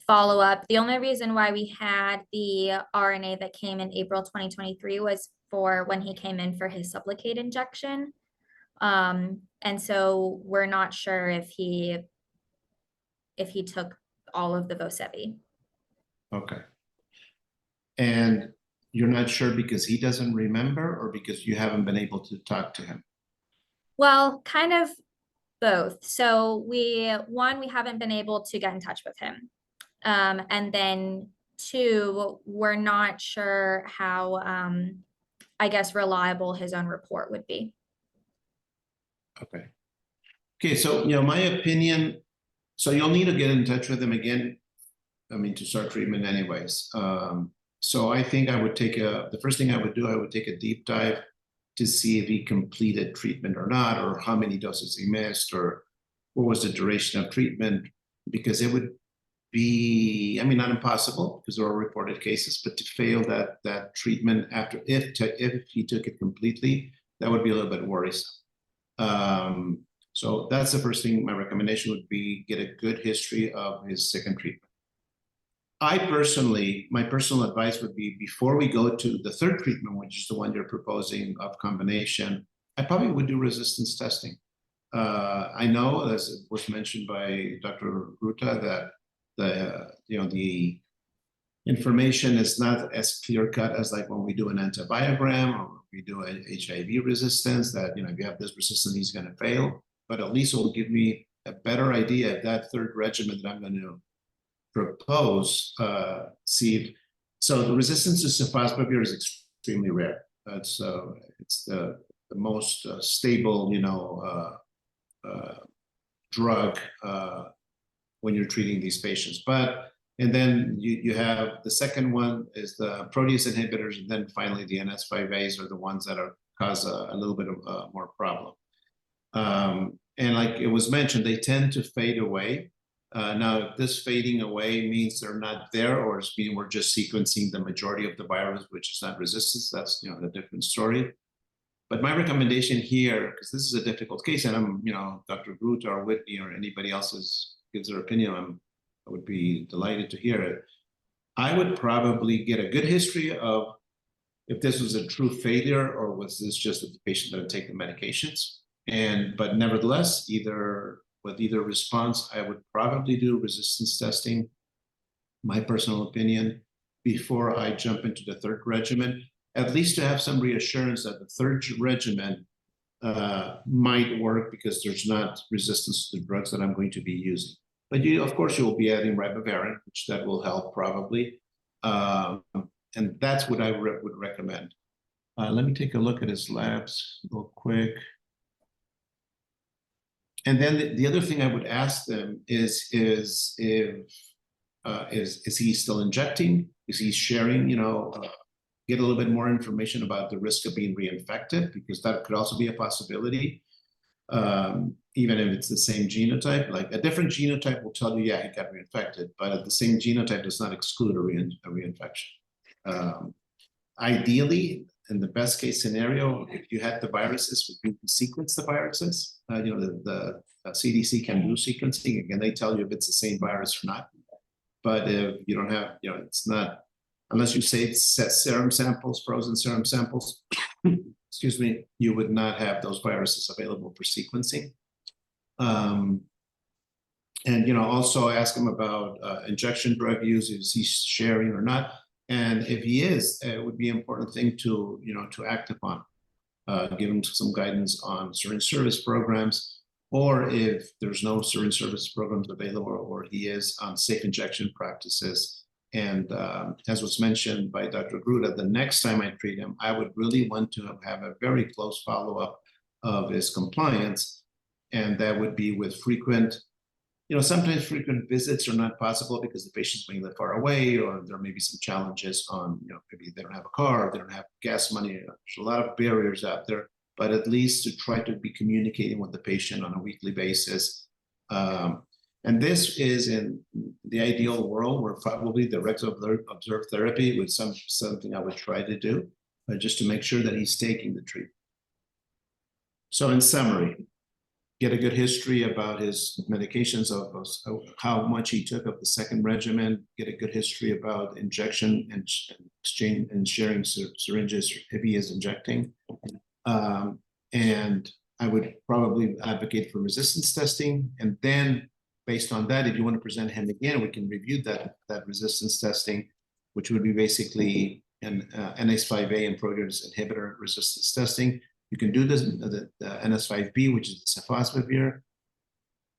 follow up. The only reason why we had the RNA that came in April 2023 was for when he came in for his Sublocade injection. And so we're not sure if he took all of the Vosevi. Okay. And you're not sure because he doesn't remember or because you haven't been able to talk to him? Well, kind of both. So we haven't been able to get in touch with him. And then two, we're not sure how, I guess, reliable his own report would be. Okay. Okay, so, my opinion, so you'll need to get in touch with him again, to start treatment anyways. So I think the first thing I would do, I would take a deep dive to see if he completed treatment or not, or how many doses he missed, or what was the duration of treatment, because it would be, not impossible, because there are reported cases, but to fail that treatment after, if he took it completely, that would be a little bit worrisome. So that's the first thing. My recommendation would be get a good history of his second treatment. My personal advice would be, before we go to the third treatment, which is the one you're proposing of combination, I probably would do resistance testing. I know, as it was mentioned by Dr. Ruta, that the information is not as clear cut as like when we do an antibiogram or we do an HIV resistance, that if you have this resistance, he's going to fail. But at least it will give me a better idea of that third regimen that I'm going to propose. So the resistance to sofosbuvir is extremely rare. It's the most stable, drug when you're treating these patients. And then you have the second one is the protease inhibitors, and then finally the NS5As are the ones that cause a little bit of more problem. And like it was mentioned, they tend to fade away. Now, if this fading away means they're not there, or it's meaning we're just sequencing the majority of the virus, which is not resistance, that's a different story. But my recommendation here, because this is a difficult case, and I'm, Dr. Groot or Whitney or anybody else gives their opinion, I would be delighted to hear it. I would probably get a good history of if this was a true failure, or was this just that the patient didn't take the medications. But nevertheless, with either response, I would probably do resistance testing, my personal opinion, before I jump into the third regimen, at least to have some reassurance that the third regimen might work, because there's not resistance to the drugs that I'm going to be using. But of course, you'll be adding ribavirin, which that will help probably. And that's what I would recommend. Let me take a look at his labs real quick. And then the other thing I would ask them is he still injecting? Is he sharing? Get a little bit more information about the risk of being reinfected, because that could also be a possibility. Even if it's the same genotype, like a different genotype will tell you, yeah, he got reinfected, but the same genotype does not exclude a reinfection. Ideally, in the best case scenario, if you had the viruses, you can sequence the viruses. The CDC can do sequencing. Again, they tell you if it's the same virus or not. But if you don't have, it's not, unless you say it's serum samples, frozen serum samples, excuse me, you would not have those viruses available for sequencing. And also ask him about injection drug use, is he sharing or not? And if he is, it would be an important thing to act upon. give him some guidance on syringe service programs, or if there's no syringe service programs available, or he is on safe injection practices. And as was mentioned by Dr. Gruda, the next time I treat him, I would really want to have a very close follow-up of his compliance. And that would be with frequent, sometimes frequent visits are not possible because the patients may live far away, or there may be some challenges on, maybe they don't have a car, or they don't have gas money. There's a lot of barriers out there, but at least to try to be communicating with the patient on a weekly basis. And this is in the ideal world where probably direct observed therapy was something I would try to do, just to make sure that he's taking the treatment. So in summary, get a good history about his medications, of how much he took of the second regimen, get a good history about injection and exchange and sharing syringes if he is injecting. And I would probably advocate for resistance testing. And then based on that, if you want to present him again, we can review that resistance testing, which would be basically an NS5A and protease inhibitor resistance testing. You can do this, the NS5B, which is the sofosbuvir,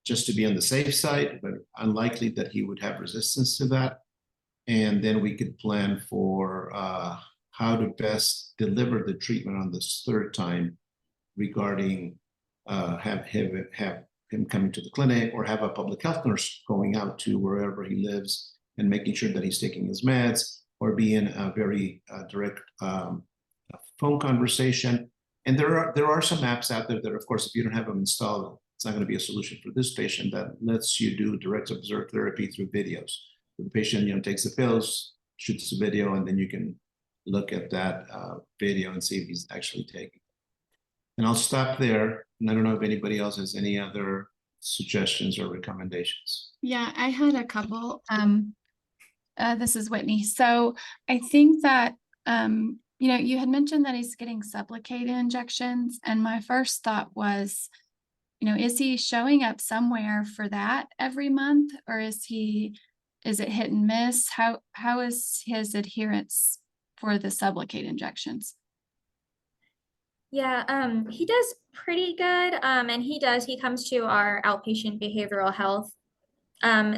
just to be on the safe side, but unlikely that he would have resistance to that. And then we could plan for how to best deliver the treatment on this third time, regarding have him coming to the clinic, or have a public health nurse going out to wherever he lives and making sure that he's taking his meds, or be in a very direct phone conversation. And there are some apps out there that, of course, if you don't have them installed, it's not going to be a solution for this patient, that lets you do direct observed therapy through videos. The patient, takes the pills, shoots the video, and then you can look at that video and see if he's actually taking. And I'll stop there. And I don't know if anybody else has any other suggestions or recommendations. Yeah, I had a couple. This is Whitney. So I think that, you had mentioned that he's getting SUBLOCADE injections. And my first thought was, is he showing up somewhere for that every month, or is it hit and miss? How is his adherence for the SUBLOCADE injections? Yeah, he does pretty good. And he comes to our outpatient behavioral health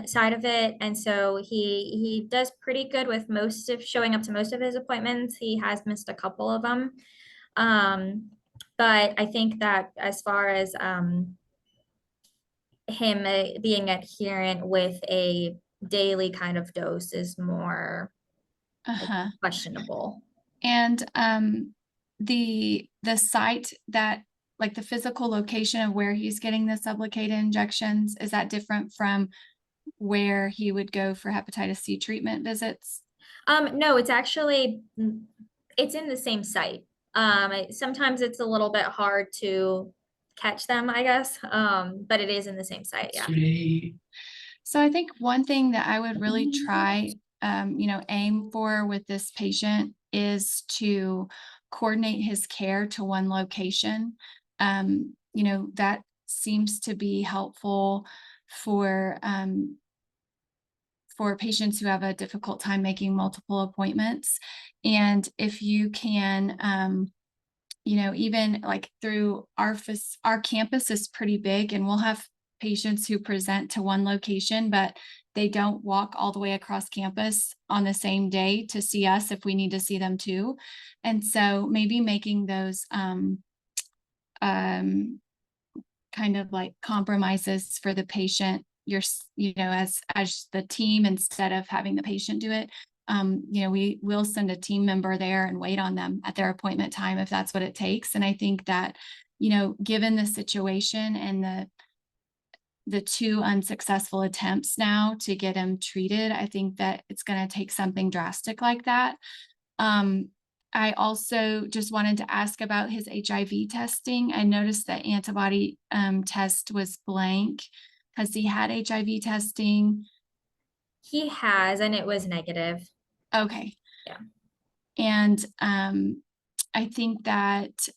side of it. And so he does pretty good with showing up to most of his appointments. He has missed a couple of them. But I think that as far as him being adherent with a daily kind of dose is more questionable. And the site that, like the physical location of where he's getting the SUBLOCADE injections, is that different from where he would go for hepatitis C treatment visits? No, it's in the same site. Sometimes it's a little bit hard to catch them, I guess. But it is in the same site. Yeah. So I think one thing that I would really try, aim for with this patient is to coordinate his care to one location. That seems to be helpful for patients who have a difficult time making multiple appointments. And if you can, even like through our campus is pretty big, and we'll have patients who present to one location, but they don't walk all the way across campus on the same day to see us if we need to see them too. And so maybe making those kind of like compromises for the patient, as the team, instead of having the patient do it. We will send a team member there and wait on them at their appointment time if that's what it takes. And I think that, given the situation and the two unsuccessful attempts now to get him treated, I think that it's going to take something drastic like that. I also just wanted to ask about his HIV testing. I noticed that antibody test was blank. Has he had HIV testing? He has, and it was negative. Okay. Yeah. And I think that,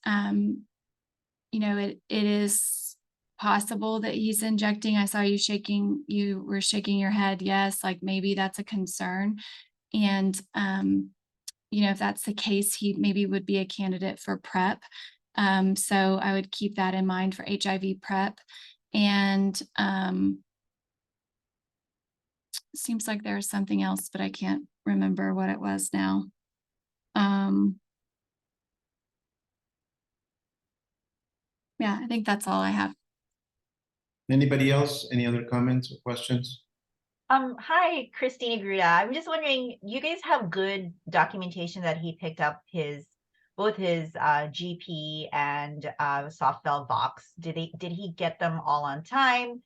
it is possible that he's injecting. I saw you were shaking your head. Yes, like maybe that's a concern. And, if that's the case, he maybe would be a candidate for PrEP. So I would keep that in mind for HIV PrEP. And seems like there's something else, but I can't remember what it was now. Yeah, I think that's all I have. Anybody else? Any other comments or questions? Hi, Christina Gruda. I'm just wondering, you guys have good documentation that he picked up both his GP and soft valve box. Did he get them all on time?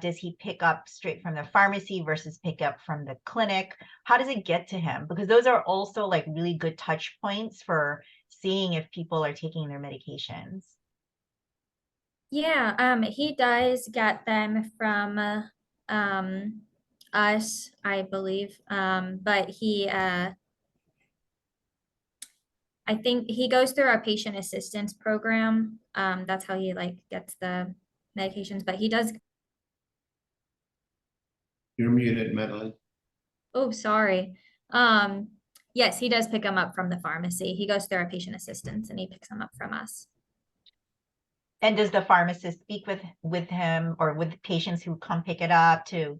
Does he pick up straight from the pharmacy versus pick up from the clinic? How does it get to him? Because those are also like really good touch points for seeing if people are taking their medications. Yeah, he does get them from us, I believe. But I think he goes through our patient assistance program. That's how he like gets the medications, but he does. You're muted, Madeline. Oh, sorry. Yes, he does pick them up from the pharmacy. He goes through our patient assistance and he picks them up from us. And does the pharmacist speak with him or with patients who come pick it up to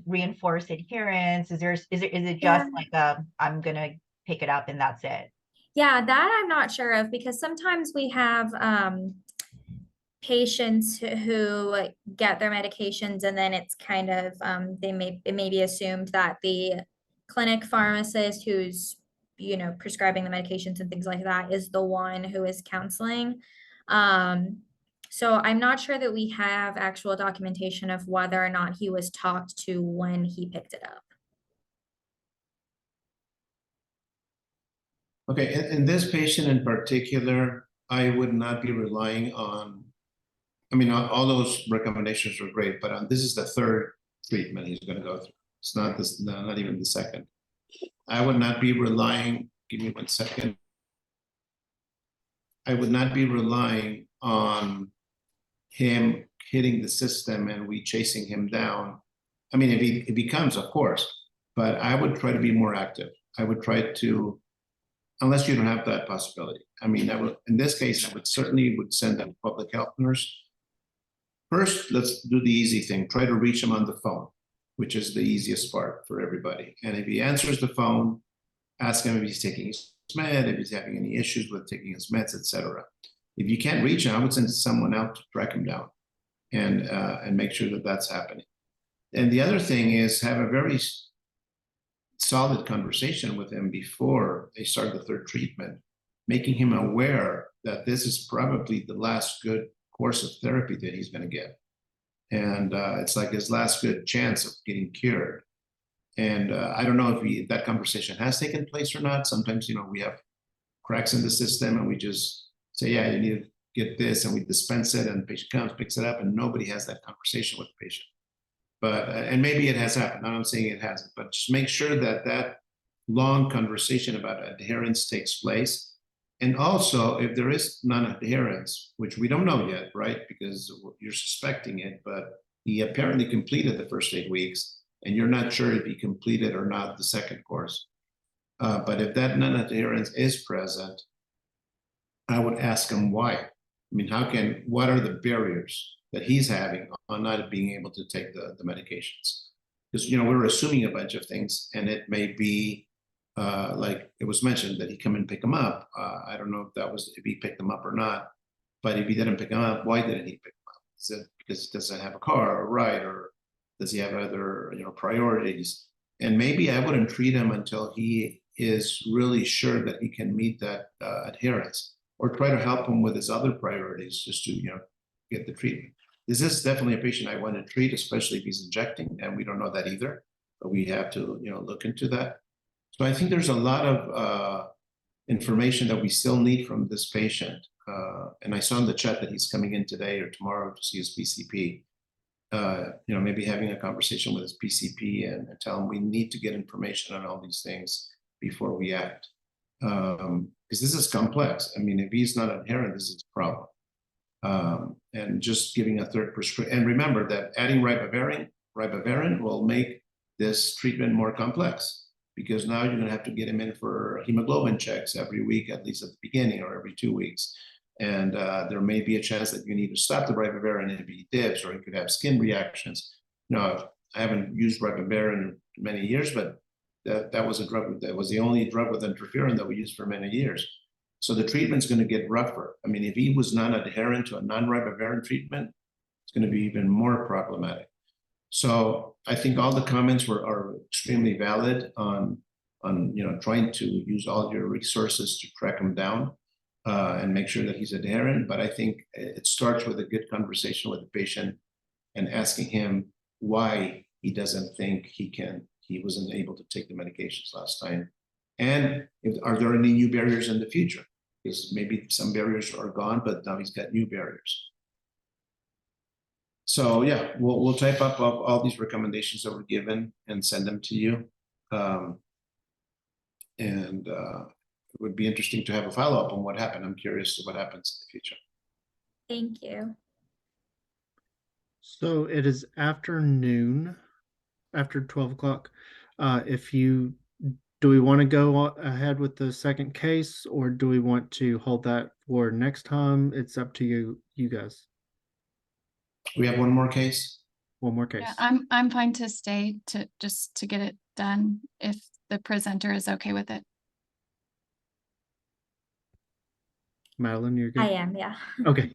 reinforce adherence? Is it just like I'm gonna pick it up and that's it? Yeah, that I'm not sure of because sometimes we have patients who get their medications and then it's kind of it may be assumed that the clinic pharmacist who's prescribing the medications and things like that is the one who is counseling. So I'm not sure that we have actual documentation of whether or not he was talked to when he picked it up. Okay, in this patient in particular, I would not be relying on, I mean, all those recommendations are great, but this is the third treatment he's going to go through. It's not this, not even the second. I would not be relying, give me 1 second. I would not be relying on him hitting the system and we chasing him down. I mean, if he comes, of course, but I would try to be more active. I would try to, unless you don't have that possibility. I mean, I would, in this case, I would certainly send a public health nurse. First, let's do the easy thing. Try to reach him on the phone, which is the easiest part for everybody. And if he answers the phone, ask him if he's taking his med, if he's having any issues with taking his meds, etc. If you can't reach him, I would send someone out to track him down and make sure that that's happening. And the other thing is have a very solid conversation with him before they start the third treatment, making him aware that this is probably the last good course of therapy that he's going to get. And it's like his last good chance of getting cured. And I don't know if that conversation has taken place or not. Sometimes, we have cracks in the system and we just say, yeah, you need to get this, and we dispense it, and the patient comes, picks it up, and nobody has that conversation with the patient. But, and maybe it has happened. I'm not saying it hasn't, but just make sure that that long conversation about adherence takes place. And also, if there is non-adherence, which we don't know yet, right? Because you're suspecting it, but he apparently completed the first 8 weeks, and you're not sure if he completed or not the second course. But if that non-adherence is present, I would ask him why. I mean, what are the barriers that he's having on not being able to take the medications? Because, we're assuming a bunch of things, and it may be like it was mentioned that he come and pick them up. I don't know if he picked them up or not, but if he didn't pick them up, why didn't he pick them up? Is it because he doesn't have a car or ride, or does he have other priorities? And maybe I wouldn't treat him until he is really sure that he can meet that adherence, or try to help him with his other priorities just to get the treatment. This is definitely a patient I want to treat, especially if he's injecting, and we don't know that either, but we have to look into that. So I think there's a lot of information that we still need from this patient. And I saw in the chat that he's coming in today or tomorrow to see his PCP. Maybe having a conversation with his PCP and tell him we need to get information on all these things before we act. Because this is complex. I mean, if he's not adherent, this is a problem. And just giving a third prescription. And remember that adding ribavirin will make this treatment more complex, because now you're gonna have to get him in for hemoglobin checks every week, at least at the beginning, or every 2 weeks. And there may be a chance that you need to stop the ribavirin if he dips, or he could have skin reactions. Now, I haven't used ribavirin in many years, but that was a drug that was the only drug with interferon that we used for many years. So the treatment's going to get rougher. I mean, if he was non-adherent to a non-ribavirin treatment, it's going to be even more problematic. So I think all the comments are extremely valid on trying to use all your resources to track him down and make sure that he's adherent. But I think it starts with a good conversation with the patient and asking him why he doesn't think he wasn't able to take the medications last time. And are there any new barriers in the future? Because maybe some barriers are gone, but now he's got new barriers. So yeah, we'll type up all these recommendations that were given and send them to you. It would be interesting to have a follow-up on what happened. I'm curious what happens in the future. Thank you. So it is afternoon, after 12 o'clock. Do we want to go ahead with the second case, or do we want to hold that for next time? It's up to you guys. We have one more case. One more case. Yeah, I'm fine to stay to get it done if the presenter is okay with it. Madeline, you're good? I am, yeah. Okay.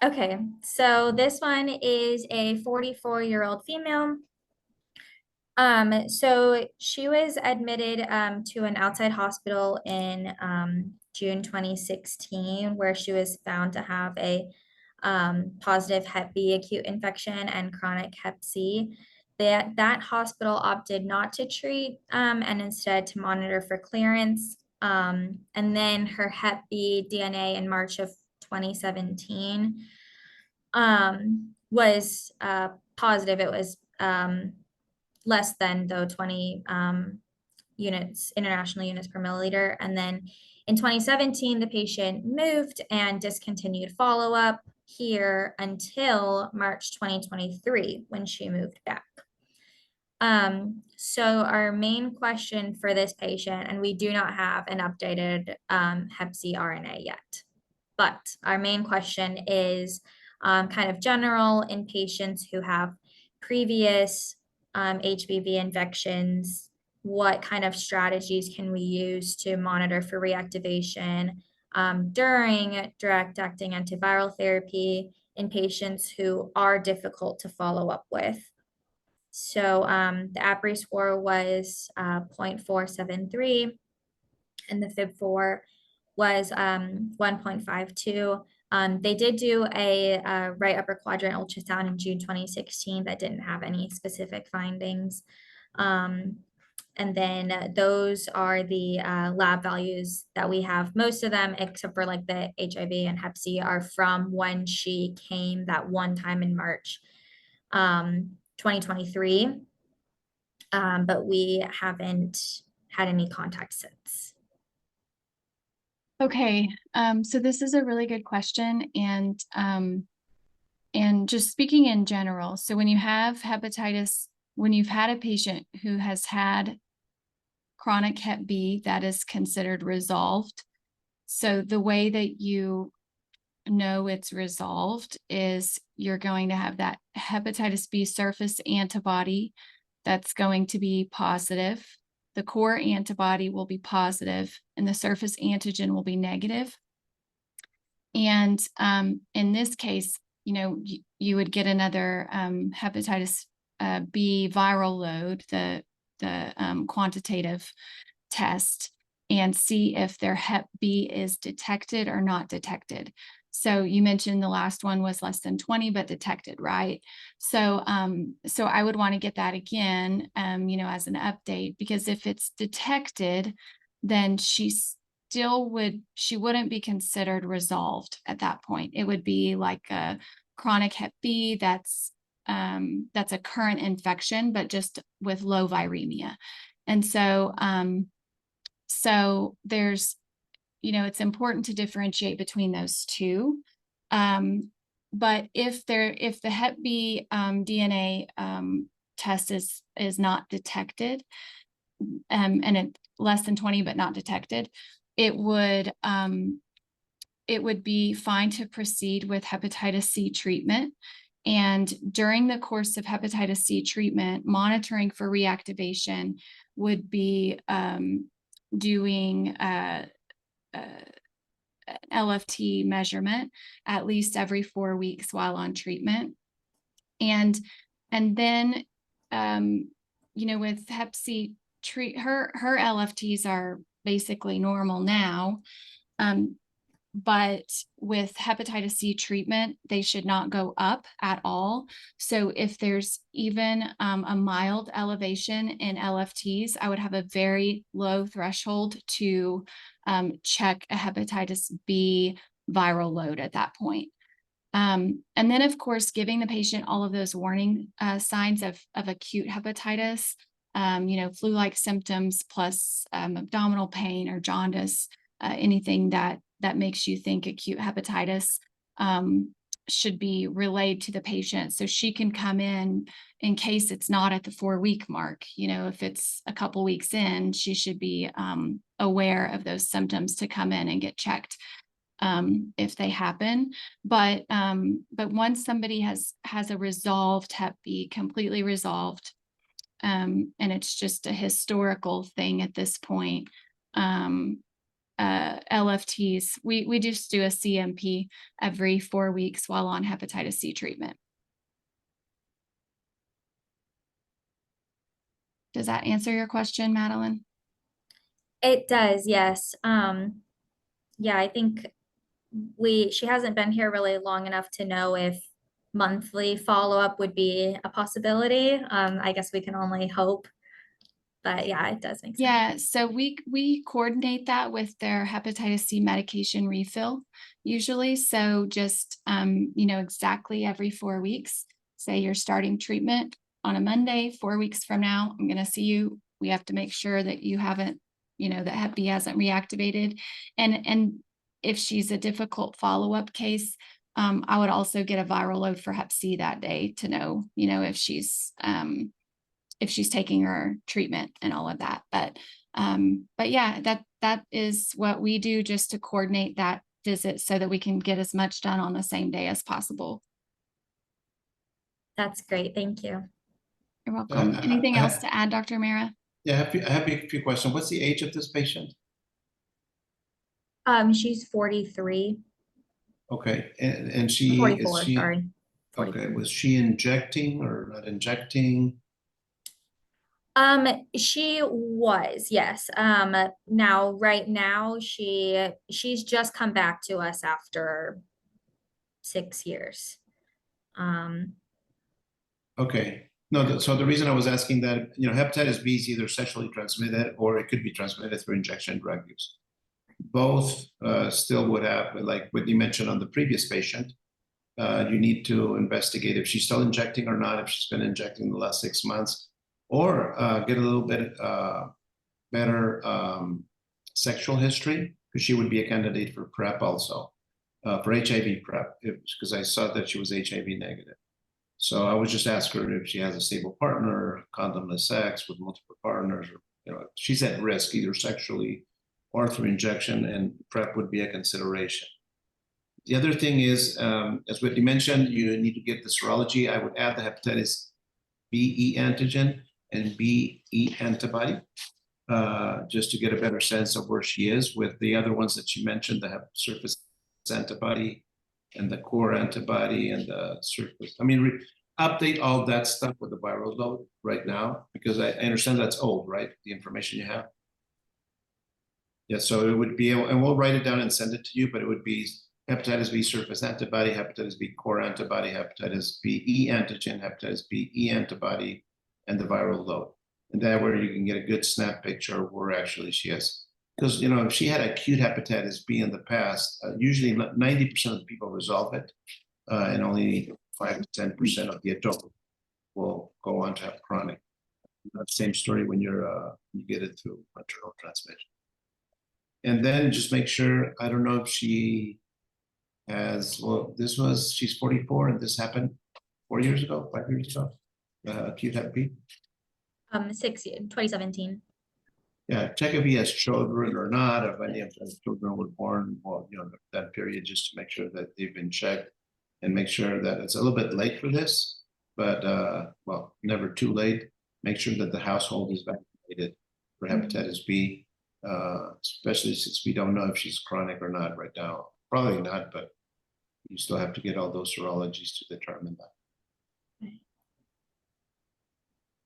Okay, so this one is a 44-year-old female. So she was admitted to an outside hospital in June 2016, where she was found to have a positive Hep B acute infection and chronic Hep C. That hospital opted not to treat and instead to monitor for clearance. And then her Hep B DNA in March of 2017 was positive. It was less than 20 international units per milliliter. And then in 2017, the patient moved and discontinued follow-up here until March 2023 when she moved back. So our main question for this patient, and we do not have an updated Hep C RNA yet, but our main question is kind of general in patients who have previous HBV infections. What kind of strategies can we use to monitor for reactivation during direct-acting antiviral therapy in patients who are difficult to follow up with? So the APRI score was 0.473, and the FIB4 was 1.52. They did do a right upper quadrant ultrasound in June 2016 that didn't have any specific findings. And then those are the lab values that we have. Most of them, except for like the HIV and Hep C, are from when she came that one time in March 2023. But we haven't had any contact since. Okay, so this is a really good question, and just speaking in general, so when you have hepatitis, when you've had a patient who has had chronic Hep B, that is considered resolved. So the way that you know it's resolved is you're going to have that hepatitis B surface antibody that's going to be positive. The core antibody will be positive and the surface antigen will be negative. And in this case, you would get another hepatitis B viral load, the quantitative test, and see if their Hep B is detected or not detected. So you mentioned the last one was less than 20, but detected, right? So I would want to get that again, as an update, because if it's detected, then she wouldn't be considered resolved at that point. It would be like a chronic Hep B that's a current infection, but just with low viremia. And so, there's, it's important to differentiate between those two. But if the Hep B DNA test is not detected, and it less than 20 but not detected, it would be fine to proceed with hepatitis C treatment. And during the course of hepatitis C treatment, monitoring for reactivation would be doing an LFT measurement at least every 4 weeks while on treatment. And then, with Hep C her LFTs are basically normal now. But with hepatitis C treatment, they should not go up at all. So if there's even a mild elevation in LFTs, I would have a very low threshold to check a hepatitis B viral load at that point. And then, of course, giving the patient all of those warning signs of acute hepatitis, flu-like symptoms plus abdominal pain or jaundice, anything that makes you think acute hepatitis should be relayed to the patient so she can come in case it's not at the 4-week mark. If it's a couple weeks in, she should be aware of those symptoms to come in and get checked if they happen. But once somebody has a resolved Hep B, completely resolved, and it's just a historical thing at this point, LFTs, we just do a CMP every 4 weeks while on hepatitis C treatment. Does that answer your question, Madeline? It does, yes. Yeah, I think she hasn't been here really long enough to know if monthly follow-up would be a possibility. I guess we can only hope. But yeah, it does make sense. Yeah, so we coordinate that with their hepatitis C medication refill usually. So just exactly every 4 weeks, say you're starting treatment on a Monday, 4 weeks from now, I'm going to see you. We have to make sure that you haven't, that Hep B hasn't reactivated. And if she's a difficult follow-up case, I would also get a viral load for Hep C that day to know, if she's taking her treatment and all of that. But yeah, that is what we do, just to coordinate that visit so that we can get as much done on the same day as possible. That's great. Thank you. You're welcome. Anything else to add, Dr. Mara? Yeah, I have a few questions. What's the age of this patient? She's 43. Okay, and she 44, is she sorry. 44. Okay, was she injecting or not injecting? She was, yes. Right now she's just come back to us after 6 years. Okay. No, so the reason I was asking that, hepatitis B is either sexually transmitted or it could be transmitted through injection drug use. Both still would have, like what you mentioned on the previous patient, you need to investigate if she's still injecting or not, if she's been injecting the last 6 months, or get a little bit better sexual history, because she would be a candidate for PrEP also, for HIV PrEP, because I saw that she was HIV negative. So I would just ask her if she has a stable partner, condomless sex with multiple partners, or she's at risk either sexually or through injection, and PrEP would be a consideration. The other thing is, as Whitney mentioned, you need to get the serology. I would add the hepatitis B antigen and B antibody, just to get a better sense of where she is with the other ones that you mentioned, the surface antibody and the core antibody and the surface. Update all that stuff with the viral load right now, because I understand that's old, right? The information you have. Yeah, so it would be, and we'll write it down and send it to you, but it would be hepatitis B surface antibody, hepatitis B core antibody, hepatitis B antigen, hepatitis B antibody, and the viral load. And that way you can get a good snap picture of where actually she is. Because, if she had acute hepatitis B in the past, usually 90% of the people resolve it, and only 5 to 10% of the adult will go on to have chronic. That same story when you get it through maternal transmission. And then just make sure, I don't know if she has, she's 44 and this happened 4 years ago, 5 years ago. acute Hep B? 2017. Yeah, check if he has children or not, if any of his children were born, well, that period, just to make sure that they've been checked. And make sure that it's a little bit late for this, but well, never too late. Make sure that the household is vaccinated for hepatitis B, especially since we don't know if she's chronic or not right now. Probably not, but you still have to get all those serologies to determine that.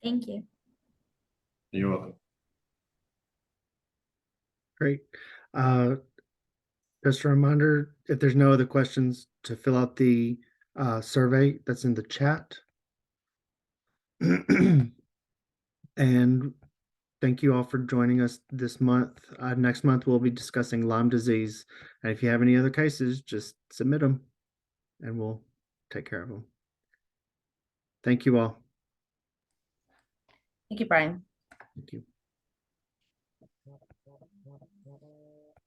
Thank you. You're welcome. Great. Just a reminder, if there's no other questions, to fill out the survey that's in the chat. And thank you all for joining us this month. Next month, we'll be discussing Lyme disease. And if you have any other cases, just submit them and we'll take care of them. Thank you all. Thank you, Brian. Thank you.